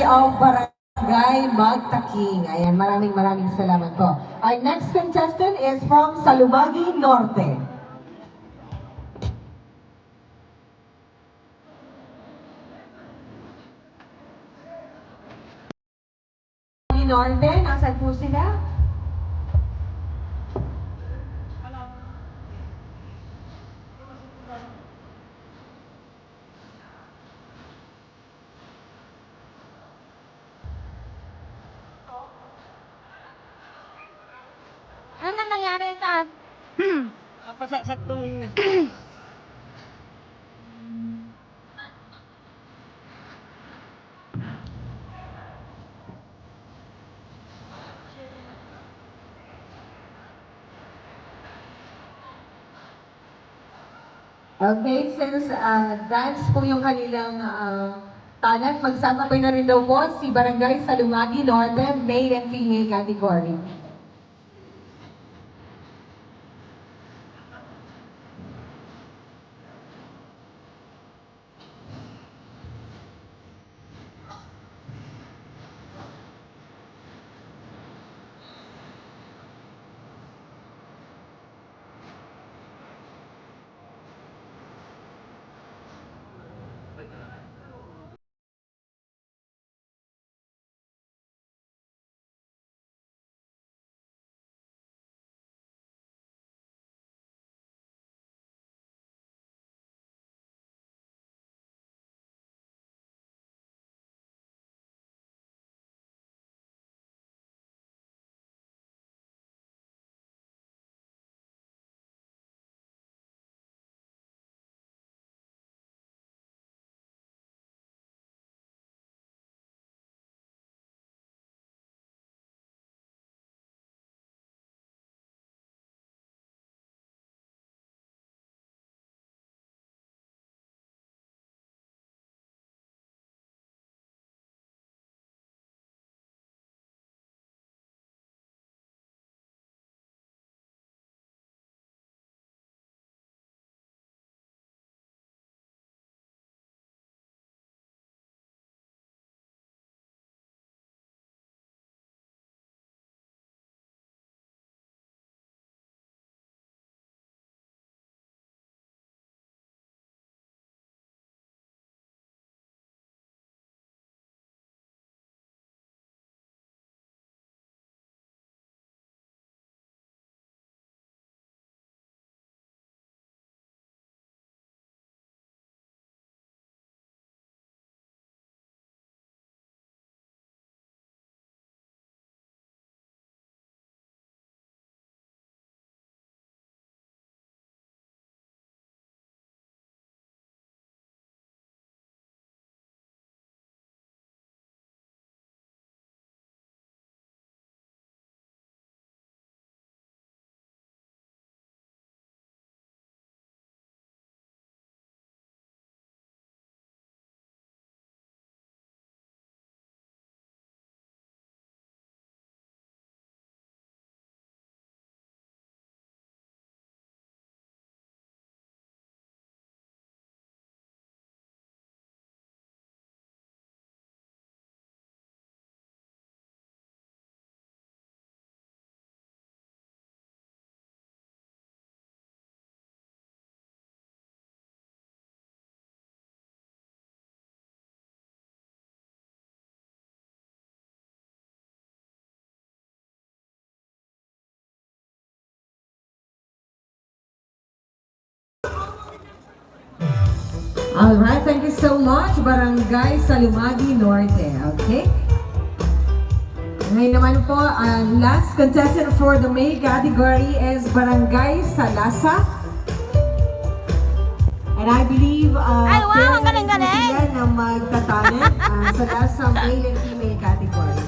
of Barangay Magtaking. Ayan, maraming salamat po. Our next contestant is from Salumagi Norte. Norte, nasan po sila? na. Pasaktong Okay, since dance po yung kanilang talent, magsasabay na rin daw po si Barangay Salumagi Norte, male and female category. Alright, thank you so much, Barangay Salumagi Norte. Okay? Ngayon naman po, last contestant for the male category is Barangay Salasa. And I believe Ay, wow, pair ang galing-galing. na sila na magtatalent sa male and female category.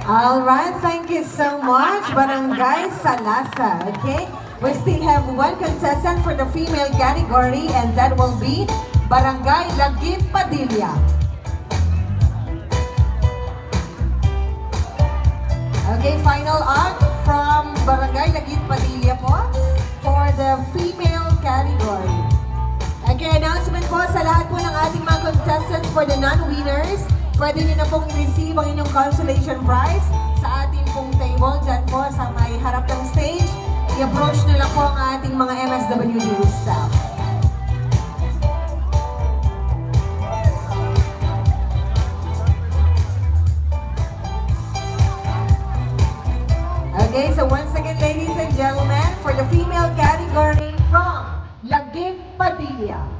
All right, thank you so much, Barangay Salasa. Okay, we still have one contestant for the female category, and that will be Barangay Lagit Padilla. Okay, final act from Barangay Lagit Padilla po for the female category. Okay, announcement po sa lahat po ng ating mga contestants for the non-winners. Pwede niyo na pong i-receive ang inyong consolation prize sa ating pong table dyan po sa may harap ng stage. I-approach nila po ang ating mga MSWD staff. Okay, so once again, ladies and gentlemen, for the female category from Lagit Padilla.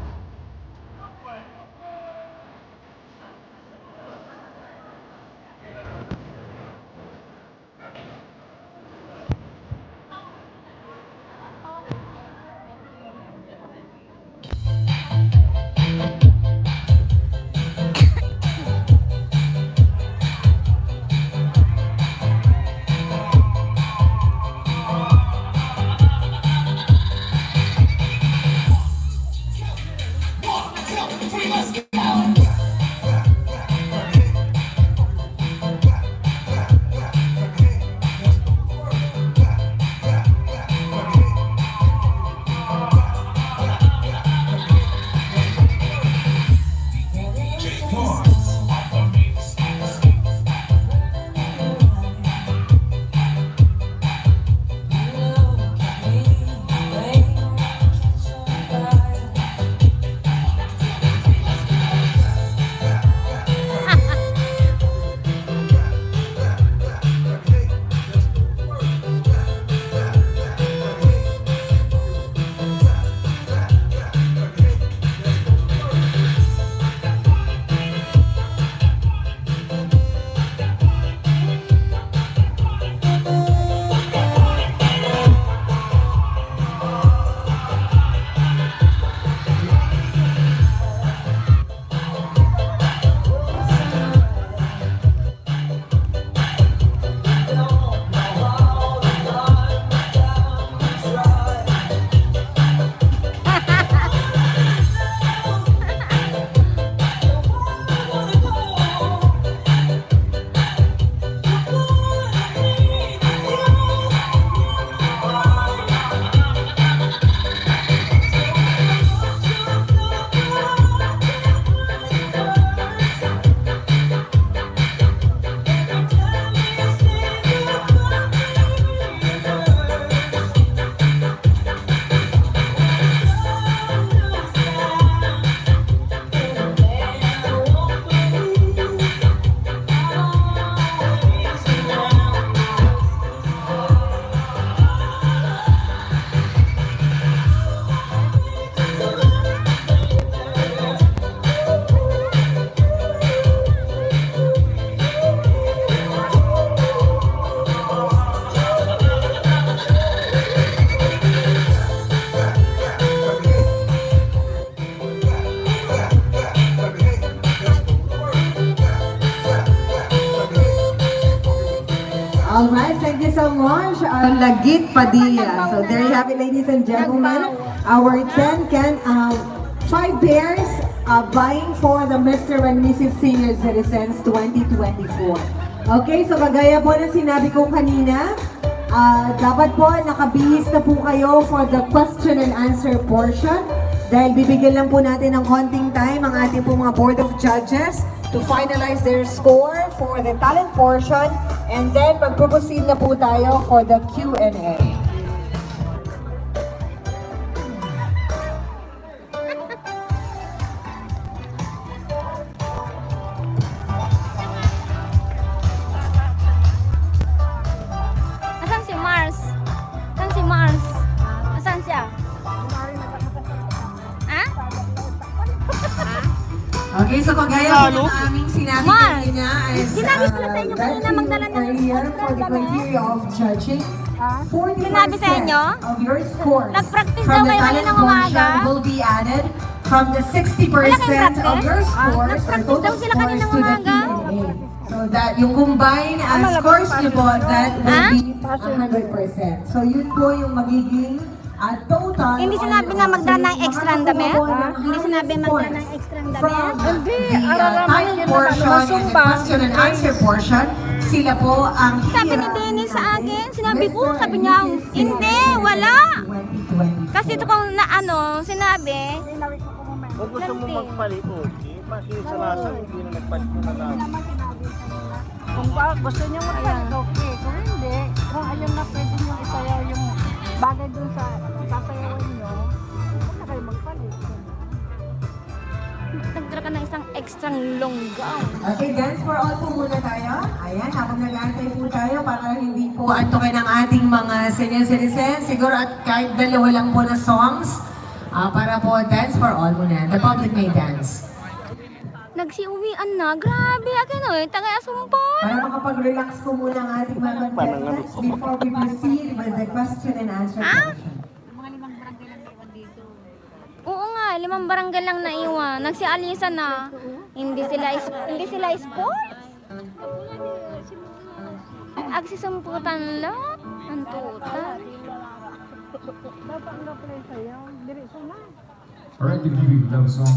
All right, thank you so much, Lagit Padilla. So there you have it, ladies and gentlemen. Our 5 pairs vying for the Mr. and Mrs. Senior Citizens 2024. Okay, so kagaya po ng sinabi ko kanina, dapat po nakabihis na po kayo for the question and answer portion. Dahil bibigyan lang po natin ng konting time ang ating po mga Board of Judges to finalize their score for the talent portion, and then magpo-proceed na po tayo for the Q&A. Asan si Mars? Asan si Mars? Asan siya? Ha? Okay, so kagaya po ng aming sinabi kanina is Sinabi ko na sa inyo kanina magdala ng earlier for the criteria of judging. 40% Sinabi sa inyo? of your scores Nag-practice from daw the kayo talent kaninang umaga? portion will be added from the 60% of your scores or Nag-practice daw total sila scores kaninang to the umaga? Q&A. So that, yung combined scores niyo po, that will be 100%. So yun po yung magiging total. Hindi sinabi na magdala ng extra ang damit? Hindi sinabi magdala ng extra ang damit? Hindi, The araramay talent niya naman, portion and the masumba. question and answer portion, sila po ang Sabi ni Dennis sa akin, sinabi ko, sabi niya, hindi, wala. 2020. Kasi ito kung na ano, sinabi, Kung gusto mo magpalit, okay. Kasi sa lasa, hindi na nagpalit mo na lang. Kung gusto niyo magpalit, okay. Kung hindi, kung ayaw na pwede niyo isayaw yung bagay dun sa sasayawan niyo, huwag na kayo magpalit. nagdala ka ng isang extra long gown. Okay, dance for all po muna tayo. Ayan, habang nag-aantay po tayo para hindi po antukin ang ating mga senior citizens. Siguro at kahit dalawa lang po na songs para po dance for all muna. The public may dance. Nagsiuwian na. Grabe, akin o. Tagay asumpon. Para makapag-relax po muna ang ating mga contestants before we proceed with the question and answer session. Oo nga, 5 barangay lang naiwan. Nagsialisan na. Hindi sila sports. Agsisamputan lang. Ang tuta. Dapat ang play sayaw, diretso na. Alright, we'll give you the song.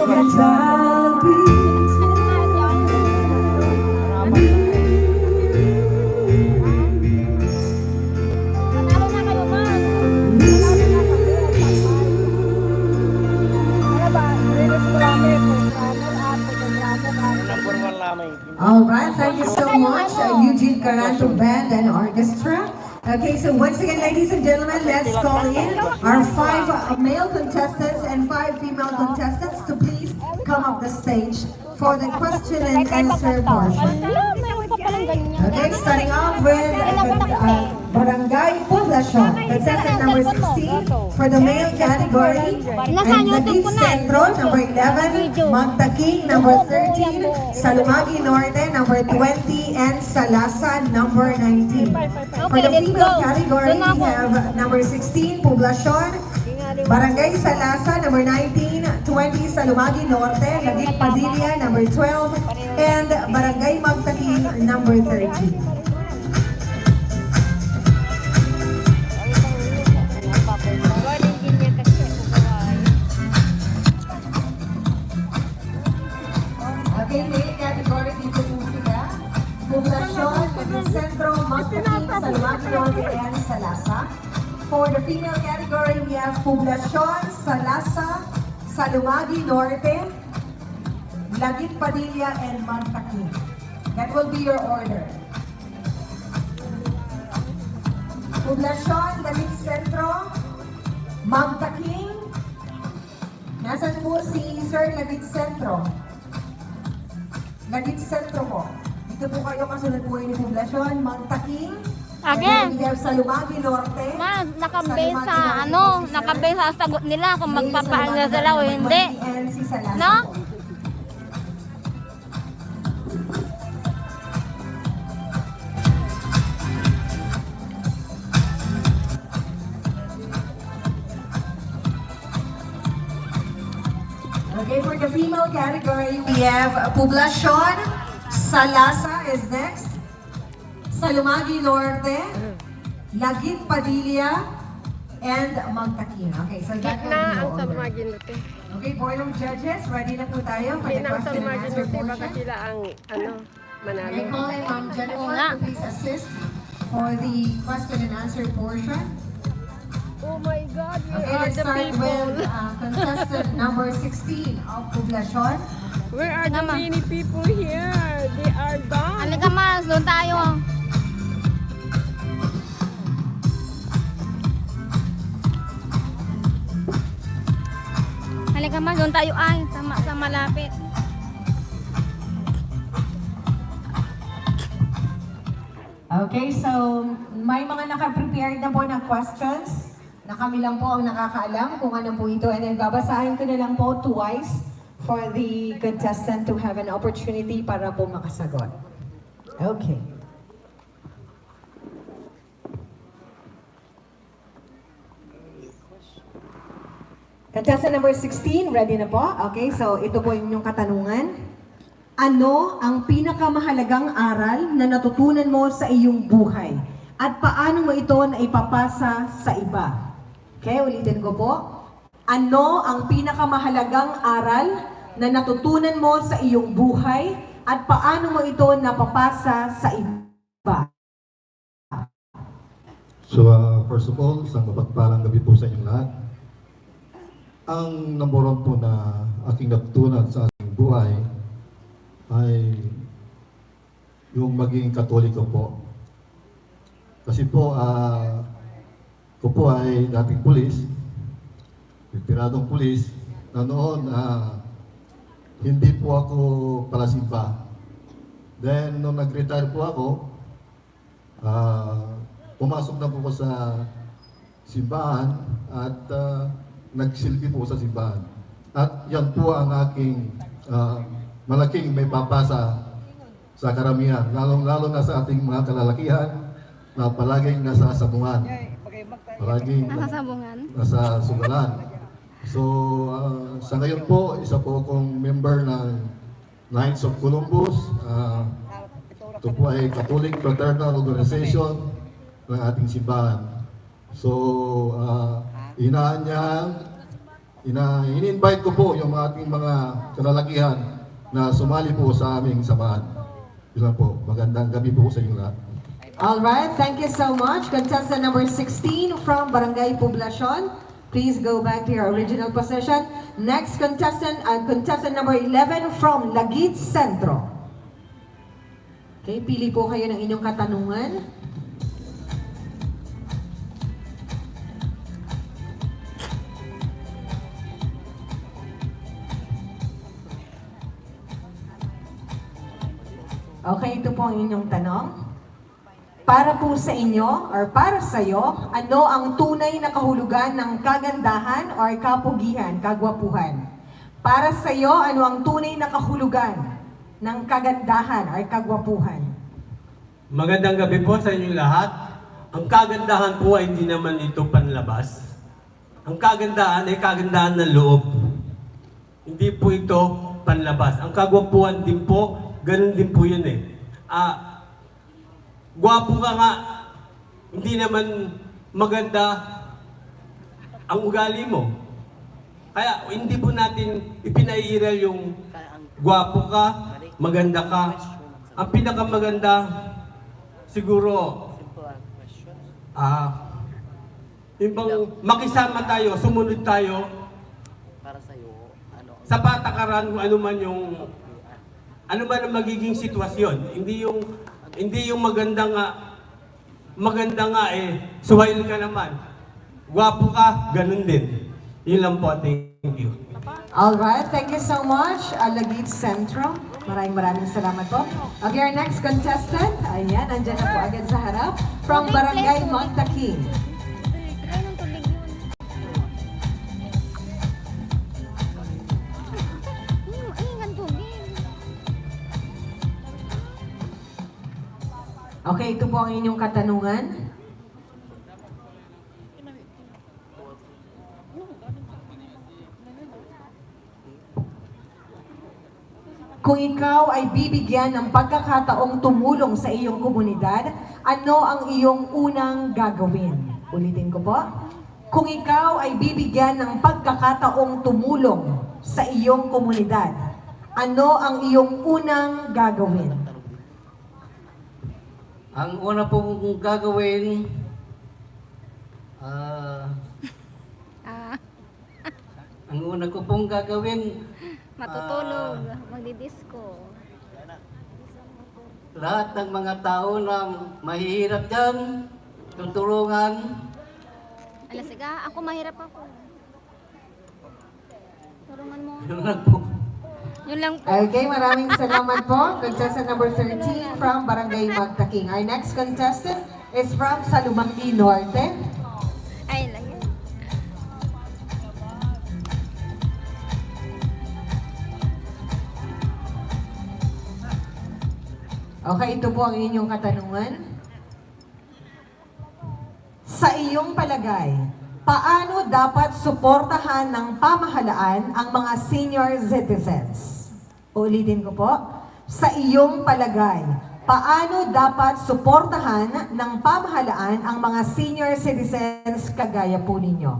and I'll be Panalo na kayo, man. Ano ba? Rinis marami. Programmer at programmer at Number 1 lamay. All right, thank you so much, Eugene Caranto Band and Orchestra. Okay, so once again, ladies and gentlemen, let's call in our 5 male contestants and 5 female contestants to please come up the stage for the question and answer portion. Meron pa palang ganyan. Okay, starting off with Barangay Poblacion, contestant number 16 for the male category, and Naging Centro, number 11, Magtaking, number 13, Salumagi Norte, number 20, and Salasa, number 19. For the female category, we have number 16, Poblacion, Barangay Salasa, number 19, 20, Salumagi Norte, Lagig Padilla, number 12, and Barangay Magtaking, number 13. Okay, male category dito po sila. Poblacion, Naging Centro, Magtaking, Salumagi Norte, and Salasa. For the female category, we have Poblacion, Salasa, Salumagi Norte, Lagig Padilla, and Magtaking. That will be your order. Poblacion, Lagig Centro, Magtaking. Nasaan po si Sir Lagig Centro? Lagig Centro po. Dito po kayo kasunod po ni Poblacion, Magtaking. Again. And then we have Salumagi Norte. Man, nakabase sa nakabase sa sagot nila kung magpapaan na sila o hindi. And si Salasa No? po. Okay, for the female category, we have Poblacion, Salasa is next, Salumagi Norte, Lagig Padilla, and Magtaking. Okay, so that will be your order. Okay, board of judges, ready na po tayo for the question and answer portion. sila ang manalo. Okay, call in Ma'am Jennifer Oo nga. to please assist for the question and answer portion. Oh my God, we Okay, are let's the start people. with contestant number 16 of Poblacion. Where are the many people here? They are gone. Halika, mas, doon tayo. Halika, mas, doon tayo ay sa malapit. Okay, so may mga naka-prepared na po na questions na kami lang po ang nakakaalam kung ano po ito. And then babasahin ko na lang po twice for the contestant to have an opportunity para po makasagot. Okay. Contestant number 16, ready na po? Okay, so ito po yung katanungan. Ano ang pinakamahalagang aral na natutunan mo sa iyong buhay? At paano mo ito na ipapasa sa iba? Okay, ulitin ko po. Ano ang pinakamahalagang aral na natutunan mo sa iyong buhay? At paano mo ito napapasa sa iba? So, first of all, isang mapagpalang gabi po sa inyong lahat. Ang number 1 po na aking natutunan sa aking buhay ay yung maging Katoliko po. Kasi po, ko po ay dating pulis, retiradong pulis, na noon hindi po ako palasimba. Then, nung nag-retire po ako, pumasok na po ko sa simbahan at nagsilbi po sa simbahan. At yan po ang aking malaking may papasa sa karamihan, lalo na sa ating mga kalalakihan na palaging nasa sabungan, palaging Nakasabungan. nasa sugalan. So, sa ngayon po, isa po akong member ng Knights of Columbus. Ito po ay Catholic Fraternal Organization ng ating simbahan. So, inaanyang in-invite ko po yung ating mga kalalakihan na sumali po sa aming samahan. Yun lang po. Magandang gabi po sa inyo lahat. Alright, thank you so much. Contestant number 16 from Barangay Poblacion. Please go back to your original position. Next contestant, contestant number 11 from Lagit Centro. Okay, pili po kayo ng inyong katanungan. Okay, ito po ang inyong tanong. Para po sa inyo or para sa iyo, ano ang tunay na kahulugan ng kagandahan or kapugihan, kagwapuhan? Para sa iyo, ano ang tunay na kahulugan ng kagandahan or kagwapuhan? Magandang gabi po sa inyo lahat. Ang kagandahan po ay hindi naman ito panlabas. Ang kagandahan ay kagandahan ng loob. Hindi po ito panlabas. Ang kagwapuhan din po, ganun din po yun eh. Gwapo ka nga, hindi naman maganda ang ugali mo. Kaya hindi po natin ipinairal yung gwapo ka, maganda ka. Ang pinakamaganda, siguro, yung bang makisama tayo, sumunod tayo, sa patakaran kung ano man ang magiging sitwasyon. Hindi yung maganda nga suwail ka naman. Gwapo ka, ganun din. Yun lang po, thank you. Alright, thank you so much, Lagit Centro. Maraming salamat po. Okay, our next contestant, ayan, andyan na po agad sa harap, from Barangay Magtaking. Okay, ito po ang inyong katanungan. Kung ikaw ay bibigyan ng pagkakataong tumulong sa iyong komunidad, ano ang iyong unang gagawin? Ulitin ko po. Kung ikaw ay bibigyan ng pagkakataong tumulong sa iyong komunidad, ano ang iyong unang gagawin? Ang una pong gagawin, ang una ko pong gagawin, Matutulog, magdidisco. lahat ng mga tao na mahihirap dyan, tutulungan. Alas, ako mahirap ako. Tulungan mo. Yun lang po. Yun lang po. Okay, maraming salamat po. Contestant number 13 from Barangay Magtaking. Our next contestant is from Salumanggi Norte. Ay, lang yan. Okay, ito po ang inyong katanungan. Sa iyong palagay, paano dapat suportahan ng pamahalaan ang mga senior citizens? Ulitin ko po. Sa iyong palagay, paano dapat suportahan ng pamahalaan ang mga senior citizens kagaya po ninyo?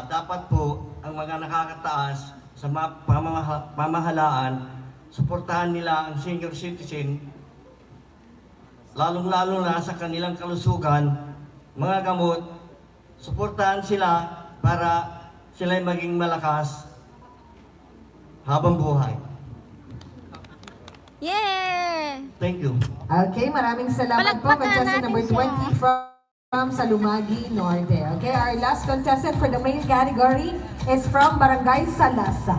Dapat po ang mga nakakataas sa pamahalaan, suportahan nila ang senior citizen, lalong-lalo na sa kanilang kalusugan, mga gamot, suportahan sila para sila'y maging malakas habang buhay. Yeah! Thank you. Okay, maraming salamat po. Palakpakan Contestant number natin 20 from Salumagi Norte. Okay, our last contestant for the main category is from Barangay Salasa.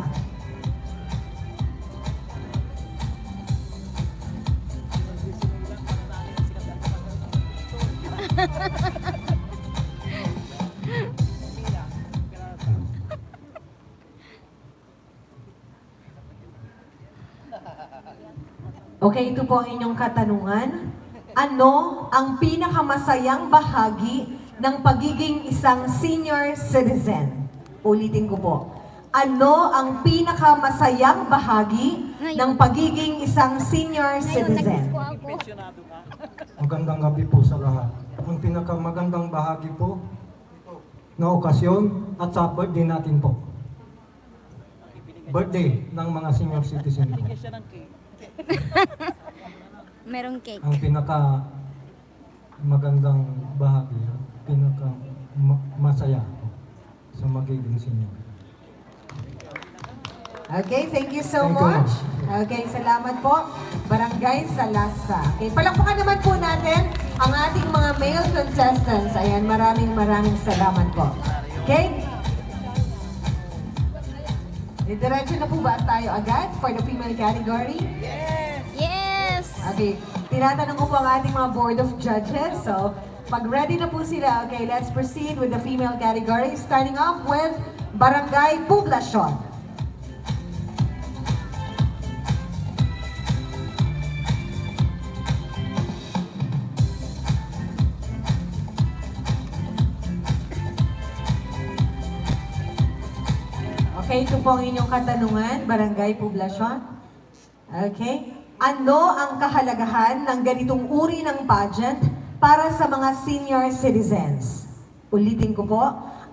Okay, ito po ang inyong katanungan. Ano ang pinakamasayang bahagi ng pagiging isang senior citizen? Ulitin ko po. Ano ang pinakamasayang bahagi ng pagiging isang senior citizen? Magandang gabi po sa lahat. Ang pinakamagandang bahagi po, na okasyon at sa birthday natin po. Birthday ng mga senior citizen po. Merong cake. Ang pinaka magandang bahagi, pinaka masaya sa magiging senior. Okay, thank you so Thank you, much. Okay, salamat po. Barangay Salasa. Okay, palakpakan naman po natin ang ating mga male contestants. Ayan, maraming salamat po. Okay? Diretso na po ba tayo agad for the female category? Yes! Okay, tinatanong ko po ang ating mga board of judges. So, pag ready na po sila, okay, let's proceed with the female category. Starting off with Barangay Poblacion. Okay, ito po ang inyong katanungan, Barangay Poblacion. Okay. Ano ang kahalagahan ng ganitong uri ng pageant para sa mga senior citizens? Ulitin ko po.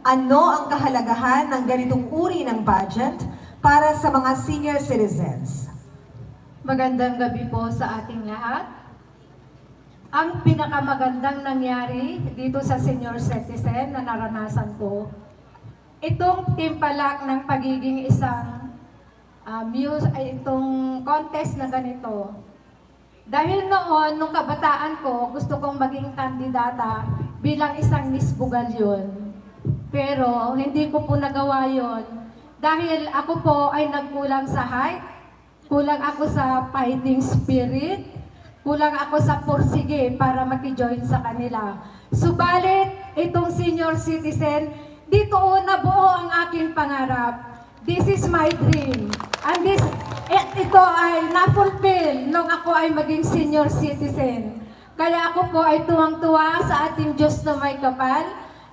Ano ang kahalagahan ng ganitong uri ng pageant para sa mga senior citizens? Magandang gabi po sa ating lahat. Ang pinakamagandang nangyari dito sa senior citizen na naranasan ko, itong timpalak ng pagiging isang itong contest na ganito. Dahil noon, nung kabataan ko, gusto kong maging kandidata bilang isang Miss Bugalyon. Pero hindi ko po nagawa yon dahil ako po ay nagkulang sa height, kulang ako sa fighting spirit, kulang ako sa pursige para makijoin sa kanila. Subalit, itong senior citizen, dito nabuo ang aking pangarap. This is my dream. And ito ay na-fulfill nung ako ay maging senior citizen. Kaya ako po ay tuwang-tuwa sa ating Diyos na may kapal.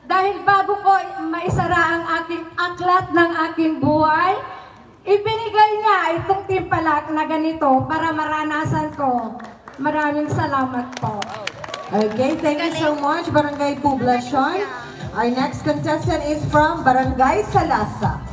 Dahil bago ko maisara ang aking aklat ng aking buhay, ibinigay niya itong timpalak na ganito para maranasan ko. Maraming salamat po. Okay, thank you so much, Barangay Poblacion. Our next contestant is from Barangay Salasa.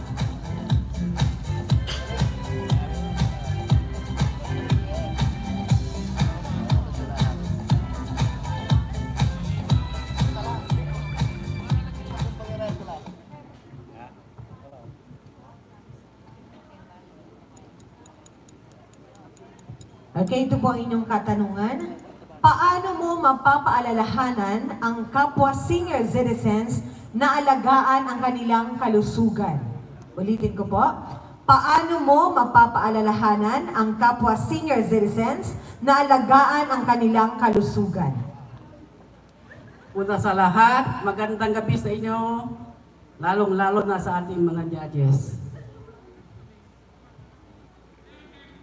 Okay, ito po ang inyong katanungan. Paano mo mapapaalalahanan ang kapwa senior citizens na alagaan ang kanilang kalusugan? Ulitin ko po. Paano mo mapapaalalahanan ang kapwa senior citizens na alagaan ang kanilang kalusugan? Una sa lahat, magandang gabi sa inyo, lalong-lalo na sa ating mga judges.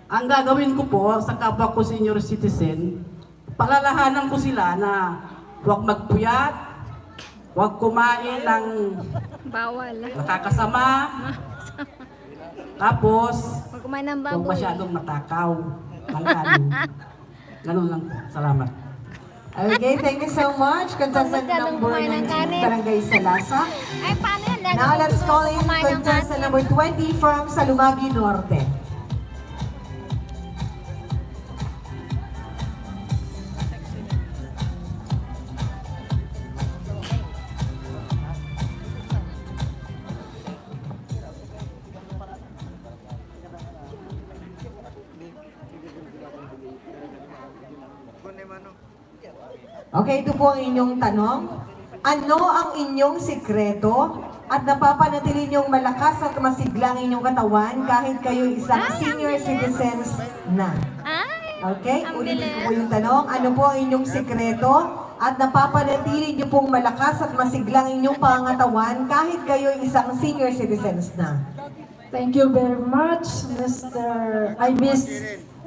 Ang gagawin ko po sa kapwa ko senior citizen, palalahanan ko sila na huwag magpuyat, huwag kumain ng Bawal. nakakasama, tapos Huwag kumain ng huwag baboy. masyadong matakaw. Ganun lang po. Salamat. Okay, thank you so much. Contestant number 19, Barangay Salasa. Ay, paano yan? Now let's call in contestant number 20 from Salumagi Norte. Okay, ito po ang inyong tanong. Ano ang inyong sikreto at napapanatili niyong malakas at masiglang inyong katawan kahit kayo isang senior citizens na? Okay, ulitin ko po yung tanong. Ano po ang inyong sikreto at napapanatili niyo pong malakas at masiglang inyong pangangatawan kahit kayo isang senior citizens na? Thank you very much, Miss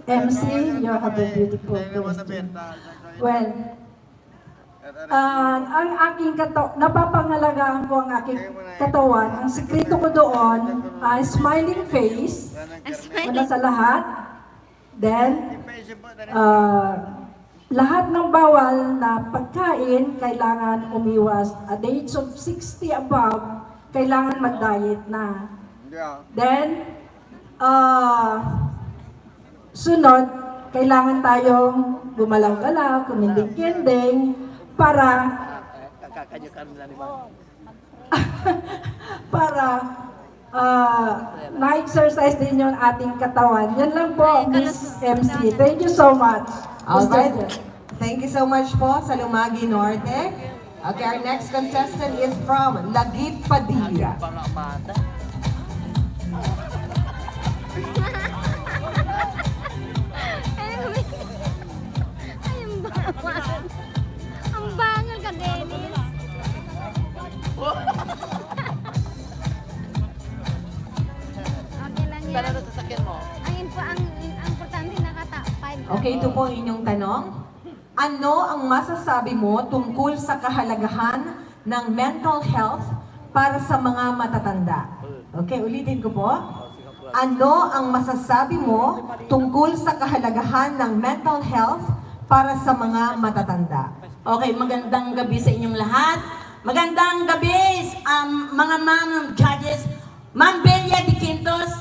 MC. You have a beautiful question. Well, ang aking napapangalagaan ko ang aking katawan. Ang sikreto ko doon ay smiling face, wala sa lahat. Then, lahat ng bawal na pagkain, kailangan umiwas. At the age of 60 above, kailangan mag-diet na. Then, sunod, kailangan tayong gumalaw-galaw, kuminding-kinding, para na-exercise din yung ating katawan. Yan lang po, Miss MC. Thank you so much. Alright. Thank you so much po sa Lumagi Norte. Okay, our next contestant is from Lagit Padilla. Ang bangal ka, Dennis. Okay lang yan. Ang importante nakata 5. Okay, ito po ang inyong tanong. Ano ang masasabi mo tungkol sa kahalagahan ng mental health para sa mga matatanda? Okay, ulitin ko po. Ano ang masasabi mo tungkol sa kahalagahan ng mental health para sa mga matatanda? Okay, magandang gabi sa inyong lahat. Magandang gabi, mga ma'am, judges. Ma'am Belia de Quintos,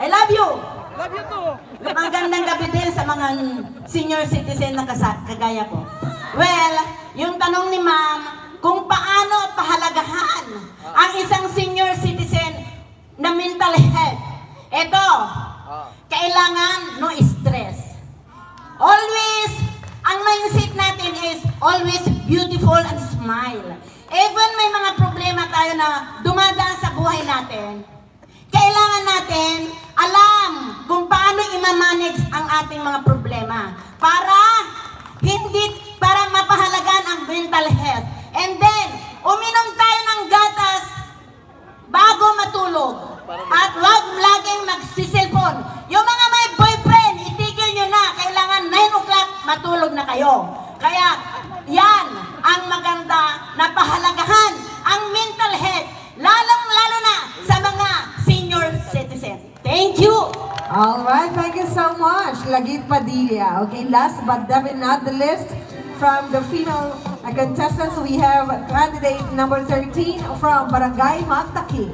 I love you! Love you too! Magandang gabi din sa mga senior citizen na kagaya ko. Well, yung tanong ni ma'am, kung paano pahalagahan ang isang senior citizen na mental health. Ito, kailangan no stress. Always, ang mindset natin is always beautiful and smile. Even may mga problema tayo na dumadaan sa buhay natin, kailangan natin alam kung paano i-manage ang ating mga problema para mapahalagan ang mental health. And then, uminom tayo ng gatas bago matulog. At huwag laging magsiselfon. Yung mga may boyfriend, itigil nyo na. Kailangan 9 o'clock matulog na kayo. Kaya, yan ang maganda na pahalagahan ang mental health, lalong-lalo na sa mga senior citizen. Thank you! Alright, thank you so much, Lagit Padilla. Okay, last but definitely not the least, from the female contestants, we have candidate number 13 from Barangay Magtaking.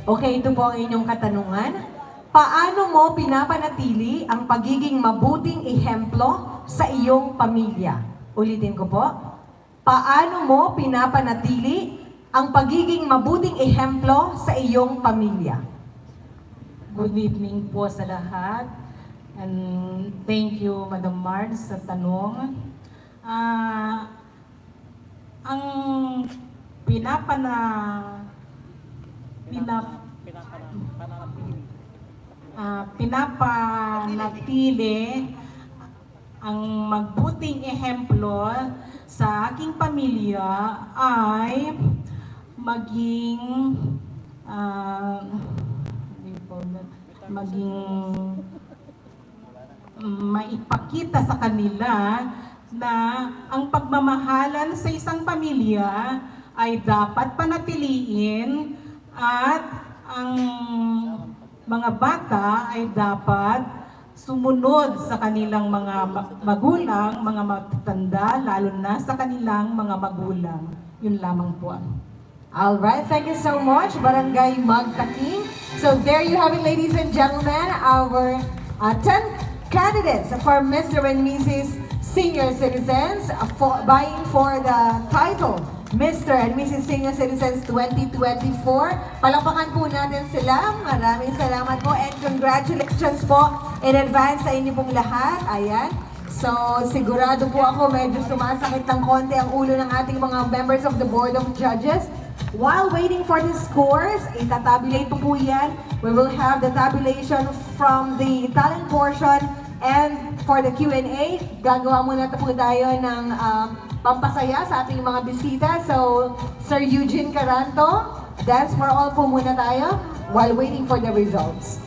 Okay, ito po ang inyong katanungan. Paano mo pinapanatili ang pagiging mabuting ehemplo sa iyong pamilya? Ulitin ko po. Paano mo pinapanatili ang pagiging mabuting ehemplo sa iyong pamilya? Good evening po sa lahat. And thank you, Madam Marge, sa tanong. Ang pinapanatili ang magbuting ehemplo sa aking pamilya ay maging maipakita sa kanila na ang pagmamahalan sa isang pamilya ay dapat panatiliin at ang mga bata ay dapat sumunod sa kanilang mga magulang, mga matatanda, lalo na sa kanilang mga magulang. Yun lamang po. Alright, thank you so much, Barangay Magtaking. So there you have it, ladies and gentlemen, our 10 candidates for Mr. and Mrs. Senior Citizens vying for the title Mr. and Mrs. Senior Citizens 2024. Palakpakan po natin sila. Maraming salamat po and congratulations po in advance sa inyo pong lahat. Ayan. So, sigurado po ako medyo sumasakit ng konti ang ulo ng ating mga members of the Board of Judges. While waiting for the scores, itatabulate po yan. We will have the tabulation from the talent portion and for the Q&A, gagawa muna po tayo ng pampasaya sa ating mga bisita. So, Sir Eugene Caranto, Dance for All po muna tayo while waiting for the results.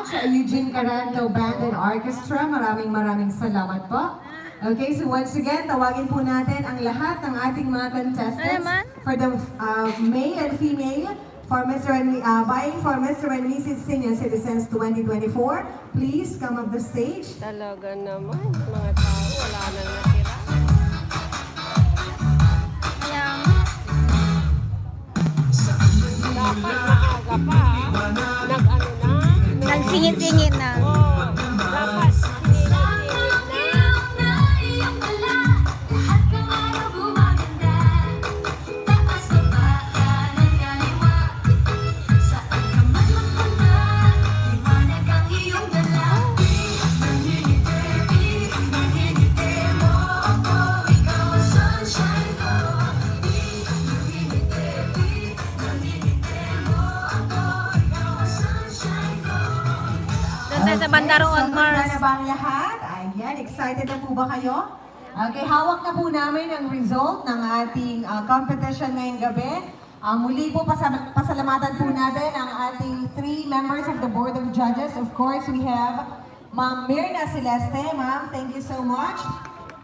much, Eugene Caranto Band and Orchestra. Maraming salamat po. Okay, so once again, tawagin po natin ang lahat ng ating mga contestants for the male and female for Mr. and vying for Mr. and Mrs. Senior Citizens 2024. Please come up the stage. Talaga naman, mga tao, wala na natira. Dapat maaga pa, nag-ano na, Nagsingit-singit na. dapat Doon tayo sa banda roon, Mars. Na ba ang lahat? Ayan, excited na po ba kayo? Okay, hawak na po namin ang result ng ating competition ngayong gabi. Muli po, pasalamatan po natin ang ating 3 members of the Board of Judges. Of course, we have Ma'am Mirna Celeste. Ma'am, thank you so much.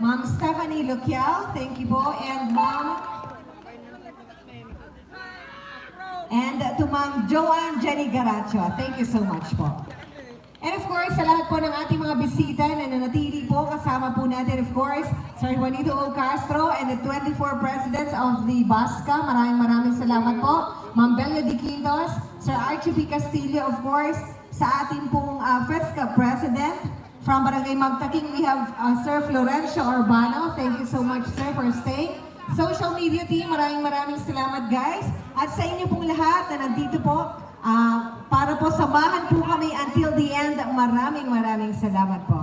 Ma'am Stephanie Luquial, thank you po. And to Ma'am Joanne Jenny Garacho, thank you so much po. And of course, sa lahat po ng ating mga bisita na nanatili po, kasama po natin of course, Sir Juanito O. Castro and the 24 presidents of the BASCA. Maraming salamat po. Ma'am Belia D. Quintos, Sir Archie P. Castillo of course, sa ating pong FESCA president. From Barangay Magtaking, we have Sir Florencio Urbano. Thank you so much, sir, for staying. Social media team, maraming salamat guys. At sa inyo pong lahat na nandito po, para po samahan po kami until the end. Maraming salamat po.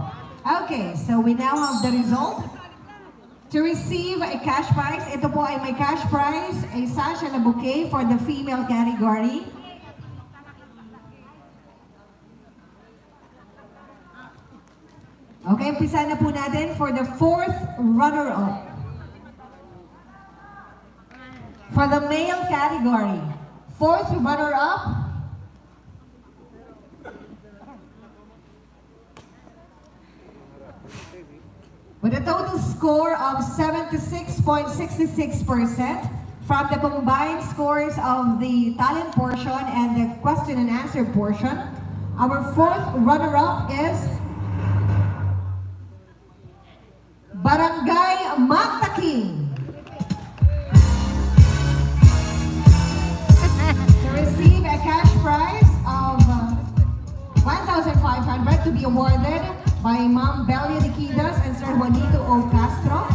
Okay, so we now have the result. To receive a cash prize, ito po ay may cash prize, a sash and a bouquet for the female category. Okay, umpisa na po natin for the 4th runner-up. For the male category, 4th runner-up, with a total score of 76.66% from the combined scores of the talent portion and the question and answer portion, our 4th runner-up is Barangay Magtaking. To receive a cash prize of 1,500 to be awarded by Ma'am Belia D. Quintos and Sir Juanito O. Castro.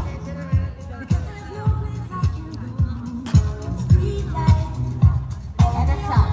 And as such,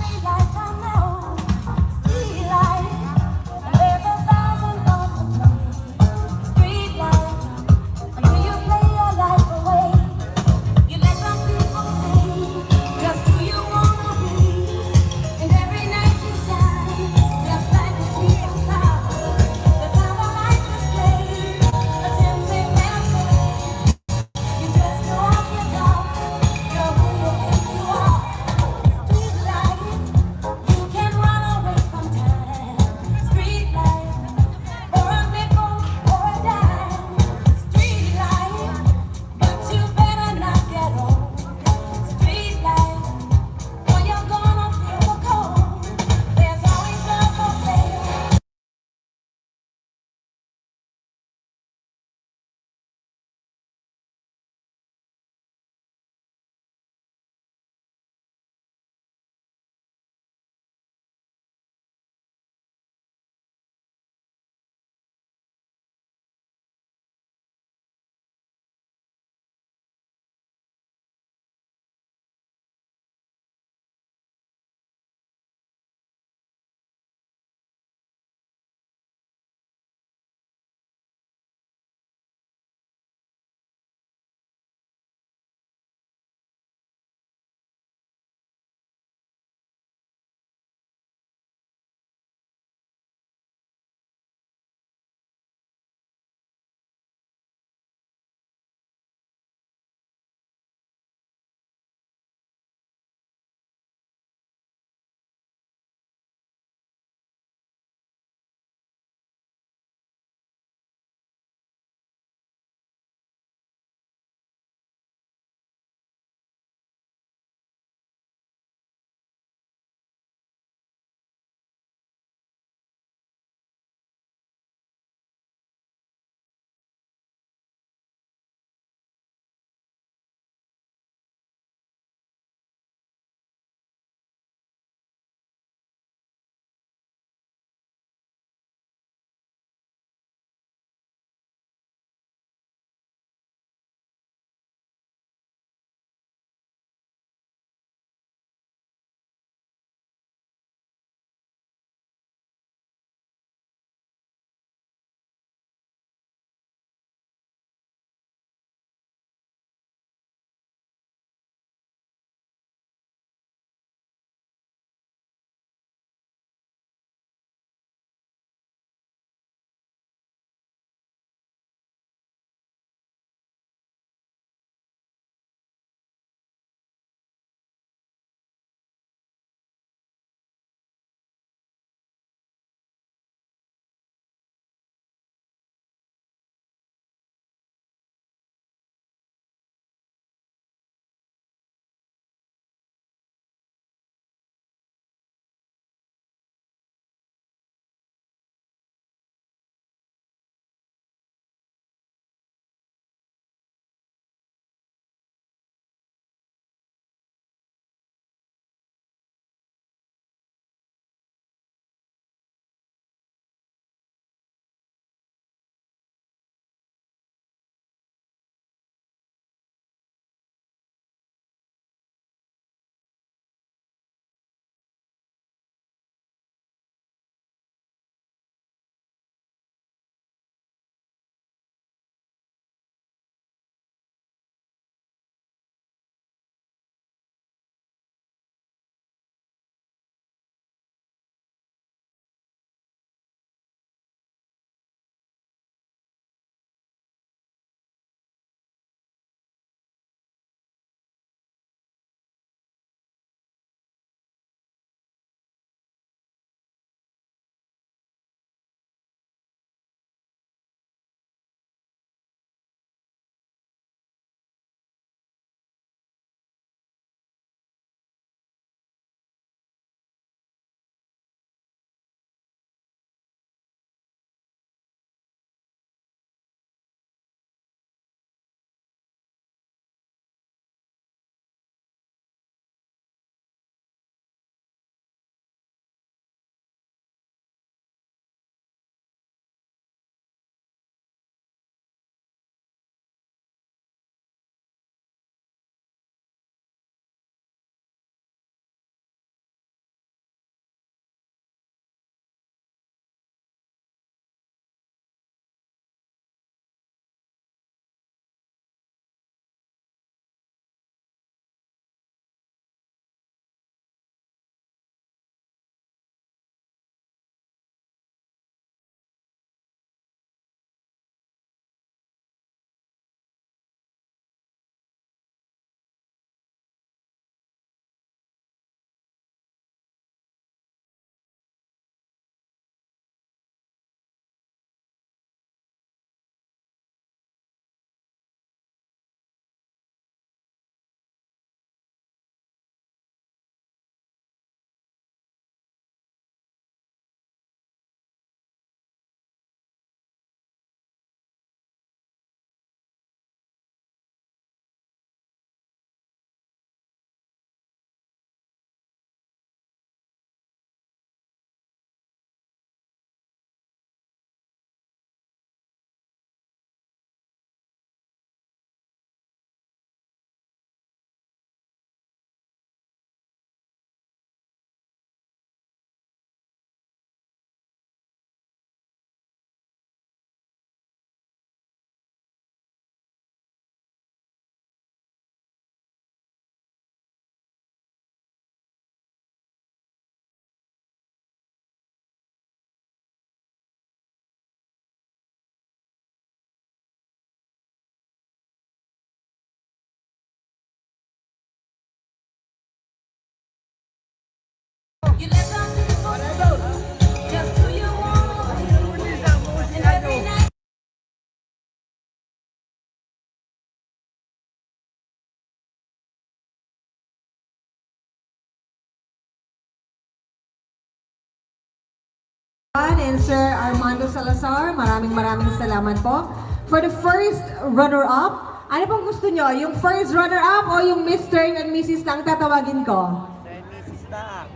And Sir Armando Salazar, maraming salamat po. For the first runner-up, ano pong gusto nyo? Yung first runner-up o yung Mr. and Mrs. lang tatawagin ko? Sir, Mrs. na.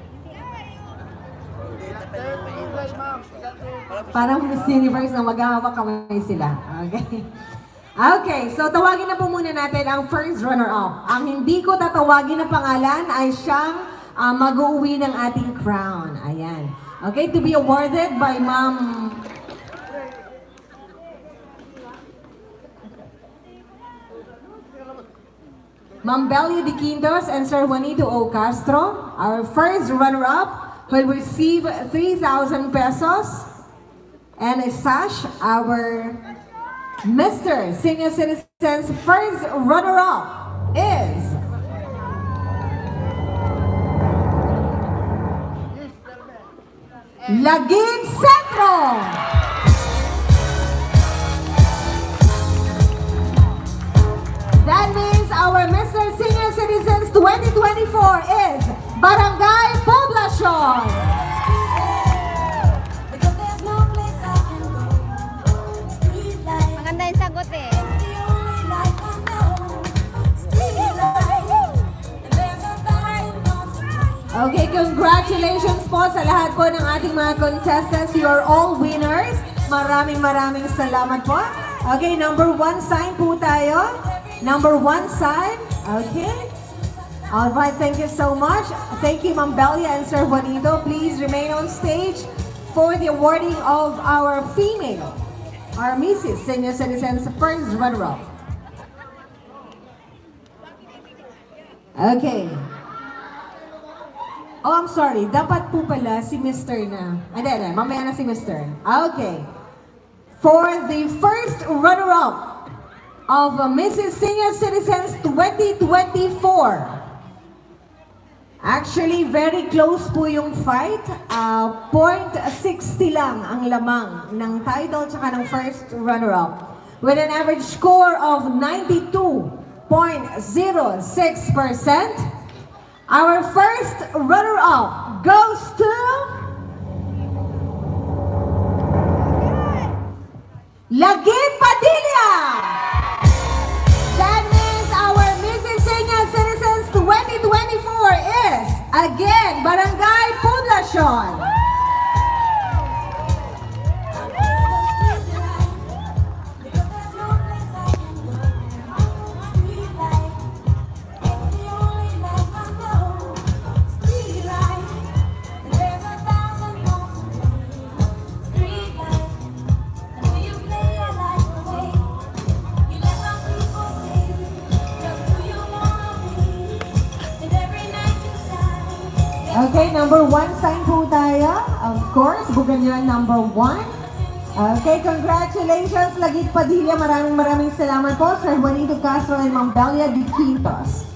Parang Miss Universe na maghahawak kamay sila. Okay. Okay, so tawagin na po muna natin ang first runner-up. Ang hindi ko tatawagin na pangalan ay siyang mag-uwi ng ating crown. Ayan. Okay, to be awarded by Ma'am Belia de Quintos and Sir Juanito O. Castro. Our first runner-up will receive 3,000 pesos and a sash. Our Mr. Senior Citizens first runner-up is Lagid Centro. That means our Mr. Senior Citizens 2024 is Barangay Poblacion. Maganda yung sagot eh. Okay, congratulations po sa lahat po ng ating mga contestants. You are all winners. Maraming salamat po. Okay, number 1 sign po tayo. Number 1 sign. Okay. Alright, thank you so much. Thank you, Ma'am Belia and Sir Juanito. Please remain on stage for the awarding of our female, our Mrs. Senior Citizens first runner-up. Okay. Oh, I'm sorry. Dapat po pala si Mr. na. Hindi. Mamaya na si Mr. Okay. For the first runner-up of Mrs. Senior Citizens 2024. Actually, very close po yung fight. 0.60 lang ang lamang ng title tsaka ng first runner-up. With an average score of 92.06%. Our first runner-up goes to Lagid Padilla. That means our Mrs. Senior Citizens 2024 is again Barangay Poblacion. Okay, number 1 sign po tayo. Of course, Buganyan number 1. Okay, congratulations, Lagid Padilla. Maraming salamat po, Sir Juanito Castro and Ma'am Belia de Quintos.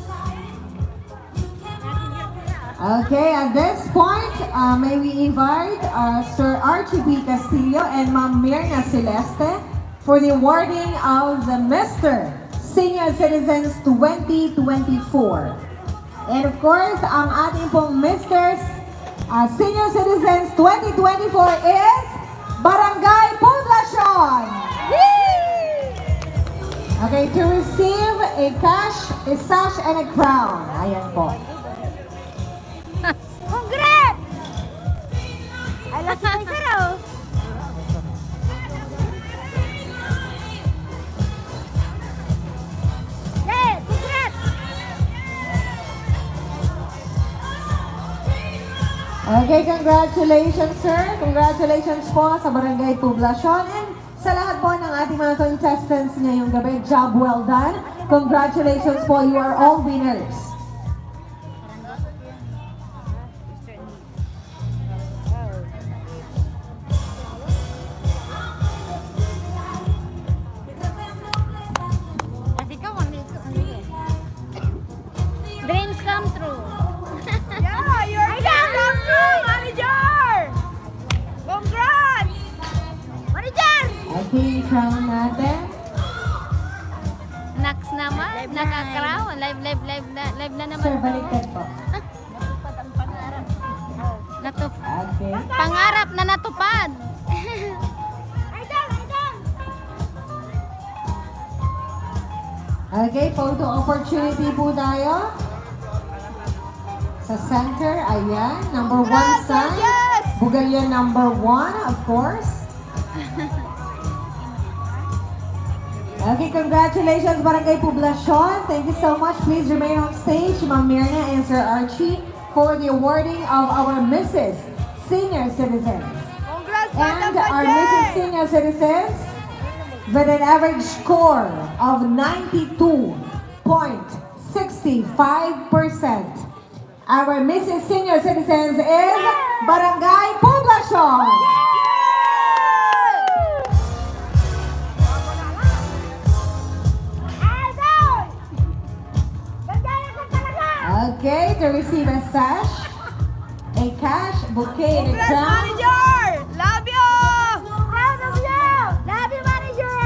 Okay, at this point, may we invite Sir Archie B. Castillo and Ma'am Mirna Celeste for the awarding of the Mr. Senior Citizens 2024. And of course, ang ating pong Mr. Senior Citizens 2024 is Barangay Poblacion. Okay, to receive a cash, a sash, and a crown. Ayan po. Congrats! I love you, Sir. Yes, congrats! Okay, congratulations, sir. Congratulations po sa Barangay Poblacion and sa lahat po ng ating mga contestants ngayong gabi. Job well done. Congratulations po. You are all winners. Dreams come true. Yeah, your dreams come true. Okay, crown natin. Next naman, naka-crown. Live na naman. Sir, baliktad po. Okay. Pangarap na natupad. Okay, photo opportunity po tayo. Sa center, ayan. Number 1 son. Bugalya number 1, of course. Okay, congratulations Barangay Poblacion. Thank you so much. Please remain on stage, Ma'am Mirna and Sir Archie, for the awarding of our Mrs. Senior Citizens. And our Mrs. Senior Citizens with an average score of 92.65%. Our Mrs. Senior Citizens is Barangay Poblacion. Okay, to receive a sash, a cash, bouquet, and a crown. Love you! Proud of you! Love you, manager!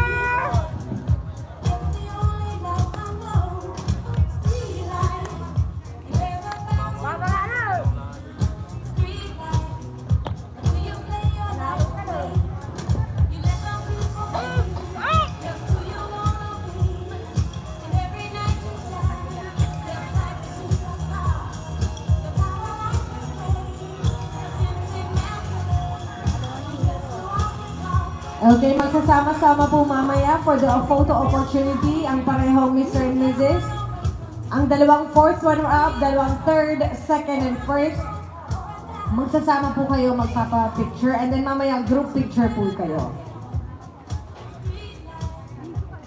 Okay, magsasama-sama po mamaya for the photo opportunity ang parehong Mr. and Mrs. Ang dalawang fourth runner-up, dalawang third, second, and first. Magsasama po kayo magpapa-picture and then mamaya group picture po kayo.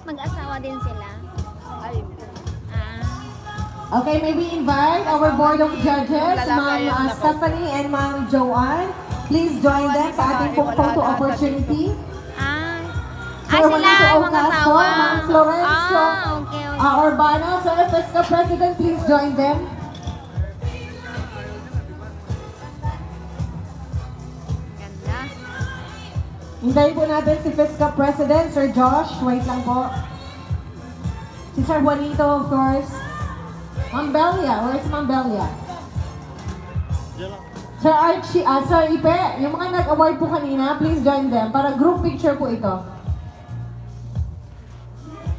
Mag-asawa din sila. Okay, may we invite our board of judges, Ma'am Stephanie and Ma'am Joanne. Please join them sa ating pong photo opportunity. Sila ay mga asawa. Ma'am Florencio Okay. Urbano, Sir Fiscal President, please join them. Ganda. Hintayin po natin si Fiscal President, Sir Josh. Wait lang po. Si Sir Juanito, of course. Ma'am Belia, where's Ma'am Belia? Sir Archie, Sir Ipe, yung mga nag-award po kanina, please join them para group picture po ito.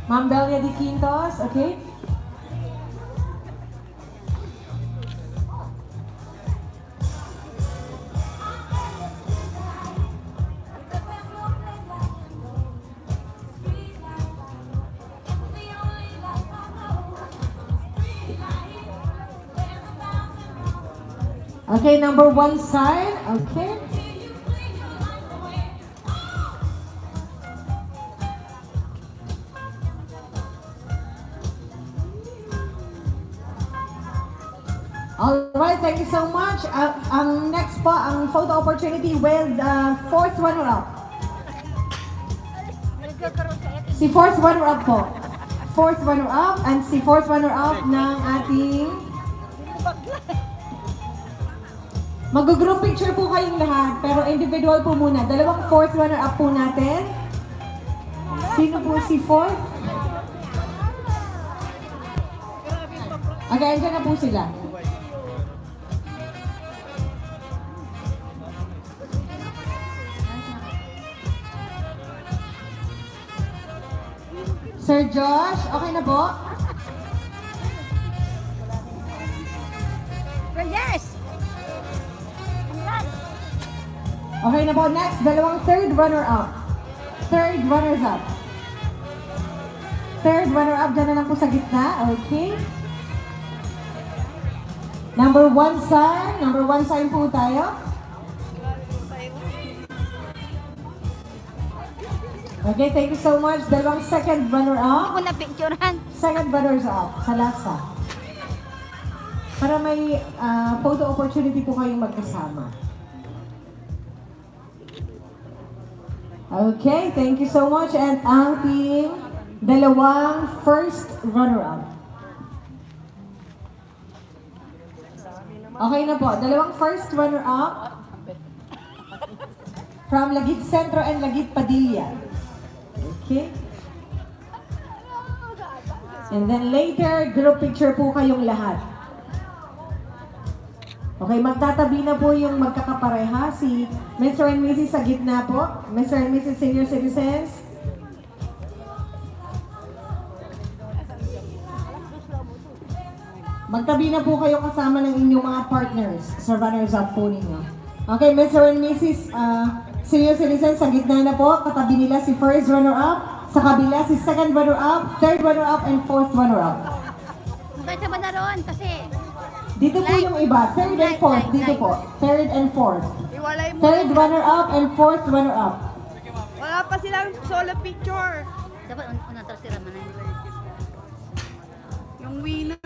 Ma'am Belia de Quintos, okay? Okay, number 1 side, okay. Alright, thank you so much. Ang next po, ang photo opportunity with fourth runner-up. Si fourth runner-up po. Fourth runner-up and si fourth runner-up ng ating... Mag-group picture po kayong lahat, pero individual po muna. Dalawang fourth runner-up po natin. Sino po si fourth? Okay, andyan na po sila. Sir Josh, okay na po? Yes! Okay na po. Next, dalawang third runner-up. Third runners-up. Third runner-up, dyan na lang po sa gitna. Okay. Number 1 sign. Number 1 sign po tayo. Okay, thank you so much. Dalawang second runner-up. Ako na picturehan. Second runners-up sa lasa. Para may photo opportunity po kayong magkasama. Okay, thank you so much. And ang team, dalawang first runner-up. Okay na po, dalawang first runner-up from Lagit Centro and Lagit Padilla. Okay? And then later, group picture po kayong lahat. Okay, magtatabi na po yung magkakapareha. Si Mr. and Mrs. sa gitna po. Mr. and Mrs. Senior Citizens. Magtabi na po kayo kasama ng inyong mga partners sa runners-up po ninyo. Okay, Mr. and Mrs. Senior Citizens, sa gitna na po. Katabi nila si first runner-up. Sa kabila, si second runner-up, third runner-up, and fourth runner-up. Bakit sa ba naroon? Kasi Dito po yung iba. Third and fourth. Dito po. Third and fourth. Third runner-up and fourth runner-up. Wala pa silang solo picture. dapat una tercera mana yung winner.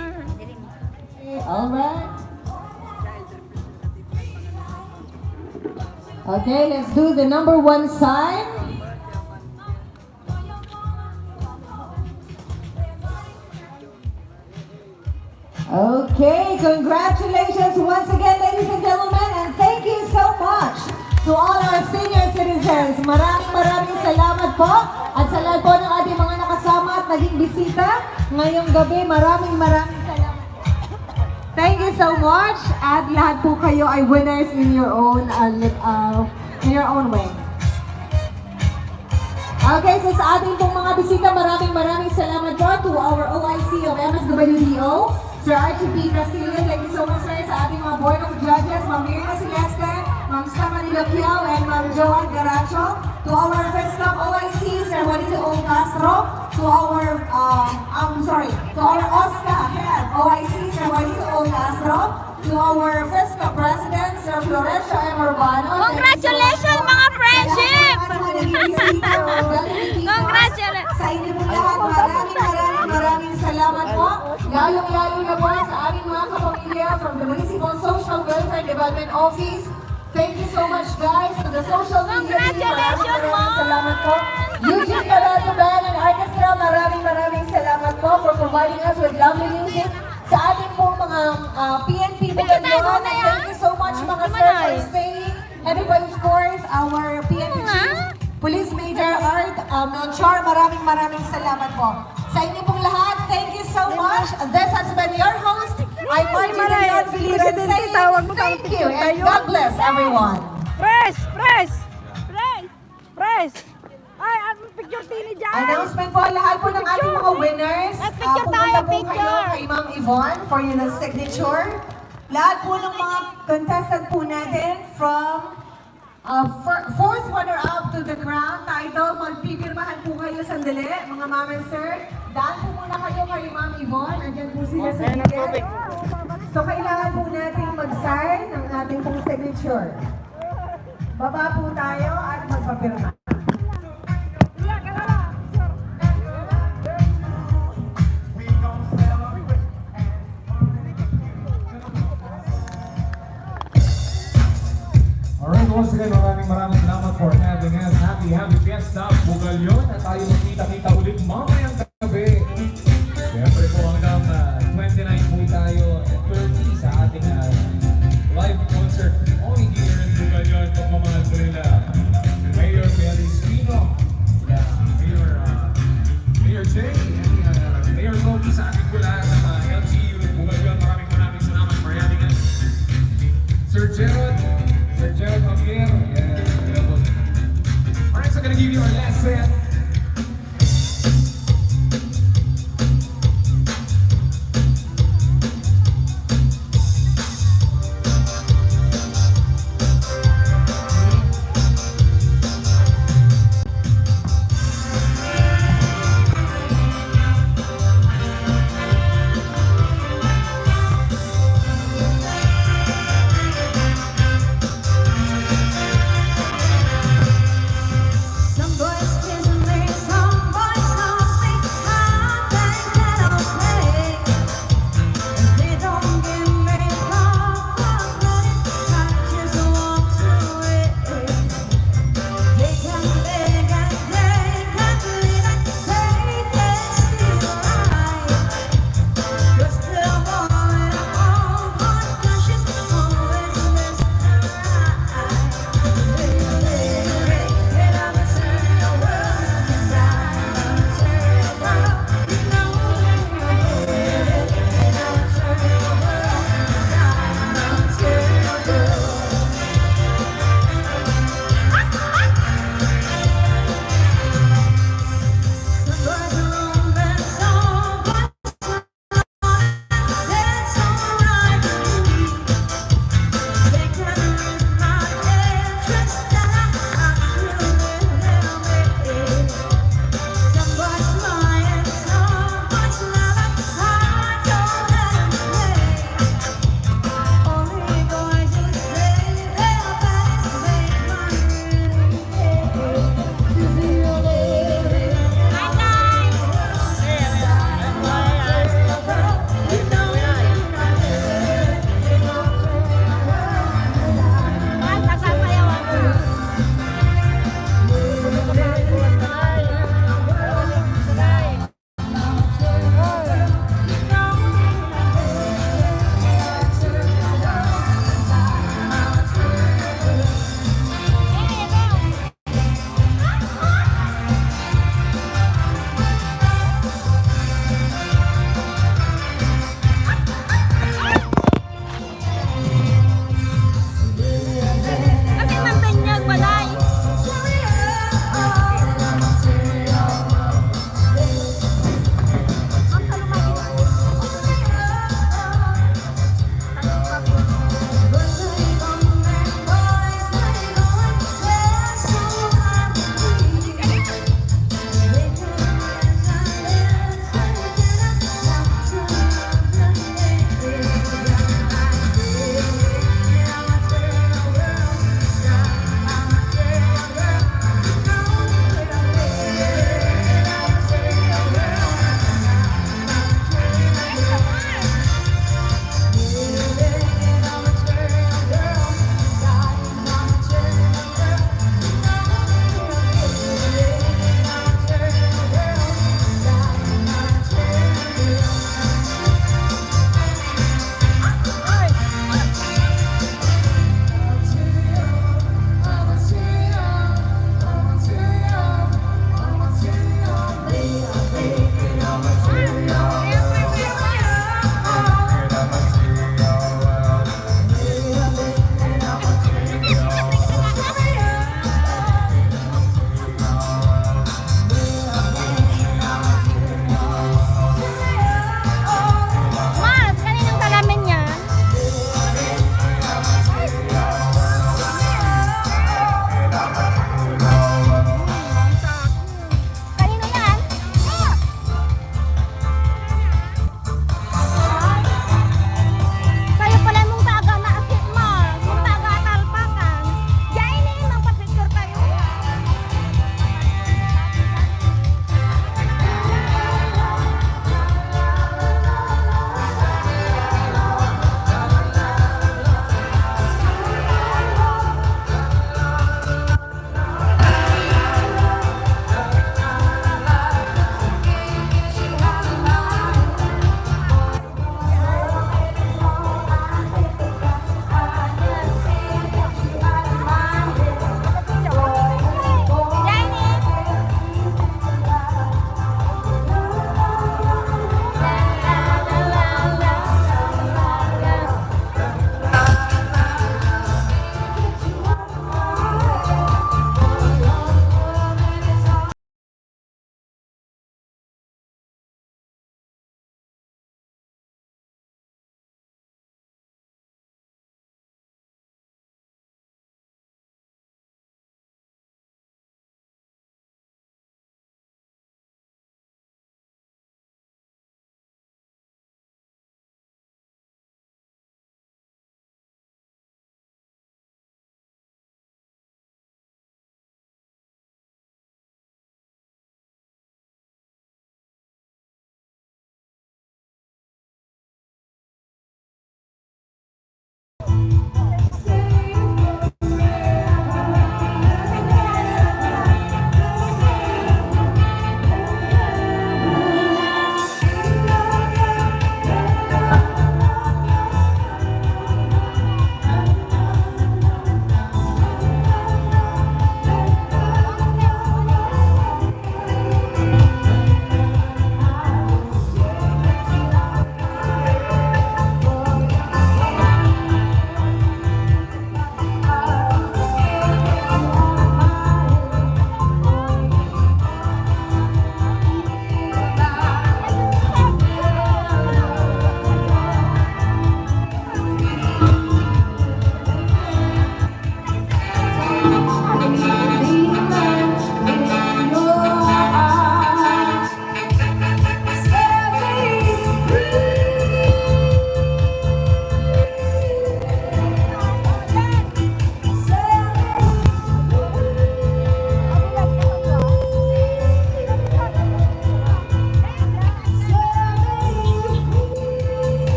Alright. Okay, let's do the number 1 sign. Okay, congratulations once again, ladies and gentlemen, and thank you so much to all our senior citizens. Maraming salamat po at sa lahat po ng ating mga nakasama at naging bisita ngayong gabi. Maraming salamat. Thank you so much at lahat po kayo ay winners in your own way. Okay, so sa ating pong mga bisita, maraming salamat po to our OIC of MSWDO, Sir RTP Castillo. Thank you so much, sir, sa ating mga board of judges, Ma'am Mirna Celeste, Ma'am Stephanie Loquiao, and Ma'am Joan Garacho. To our first club OIC, Sir Juanito O. Castro. To our, to our OSCA head OIC, Sir Juanito O. Castro. To our first club president, Sir Florencio M. Urbano. Congratulations, mga friendship! Congratulations! Sa inyo po lahat, maraming salamat po. Lalong-lalo na po sa aming mga kapamilya from the Municipal Social Welfare Development Office. Thank you so much, guys, to the social media team. Maraming salamat po. Eugene Calado Band and Orchestra, maraming salamat po for providing us with lovely music. Sa ating pong mga PNP Bugalyon, thank you so much, mga sir, for staying. Everybody, of course, our PNP Chief, Police Major Art Melchor, maraming salamat po. Sa inyo pong lahat, thank you so much. This has been your host, I'm Margie Leon Viliran, saying thank you and God bless everyone. Press! Ay, ang picture tini dyan! Announcement po, lahat po ng ating mga winners. Pupunta po kayo kay Ma'am Yvonne for your signature. Lahat po ng mga contestant po natin from fourth runner-up to the crown title, magpipirmahan po kayo sandali, mga ma'am and sir. Daan po muna kayo kay Ma'am Yvonne. Nandiyan po sila sa gilid. So, kailangan po natin mag-sign ng ating pong signature. Baba po tayo at magpapirma. Alright, once again, maraming salamat for having us. Happy Fiesta, Bugalyon. At tayo magkita-kita ulit mamayang gabi. Siyempre po hanggang 29 po tayo at 30 sa ating live concert only here in Bugalyon. Pagmamahal po nila Mayor Felix Pino, Mayor Jay, Mayor Loki sa ating pula sa LGU Bugalyon. Maraming salamat for having us. Sir Gerald Javier, alright, so I'm gonna give you our last set. Some boys chasing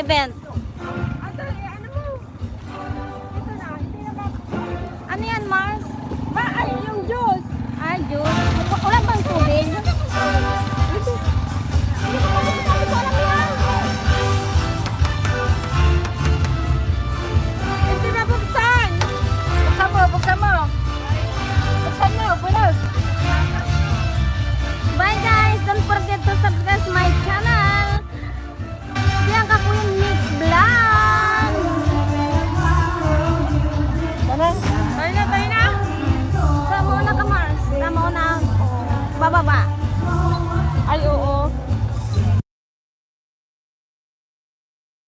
event.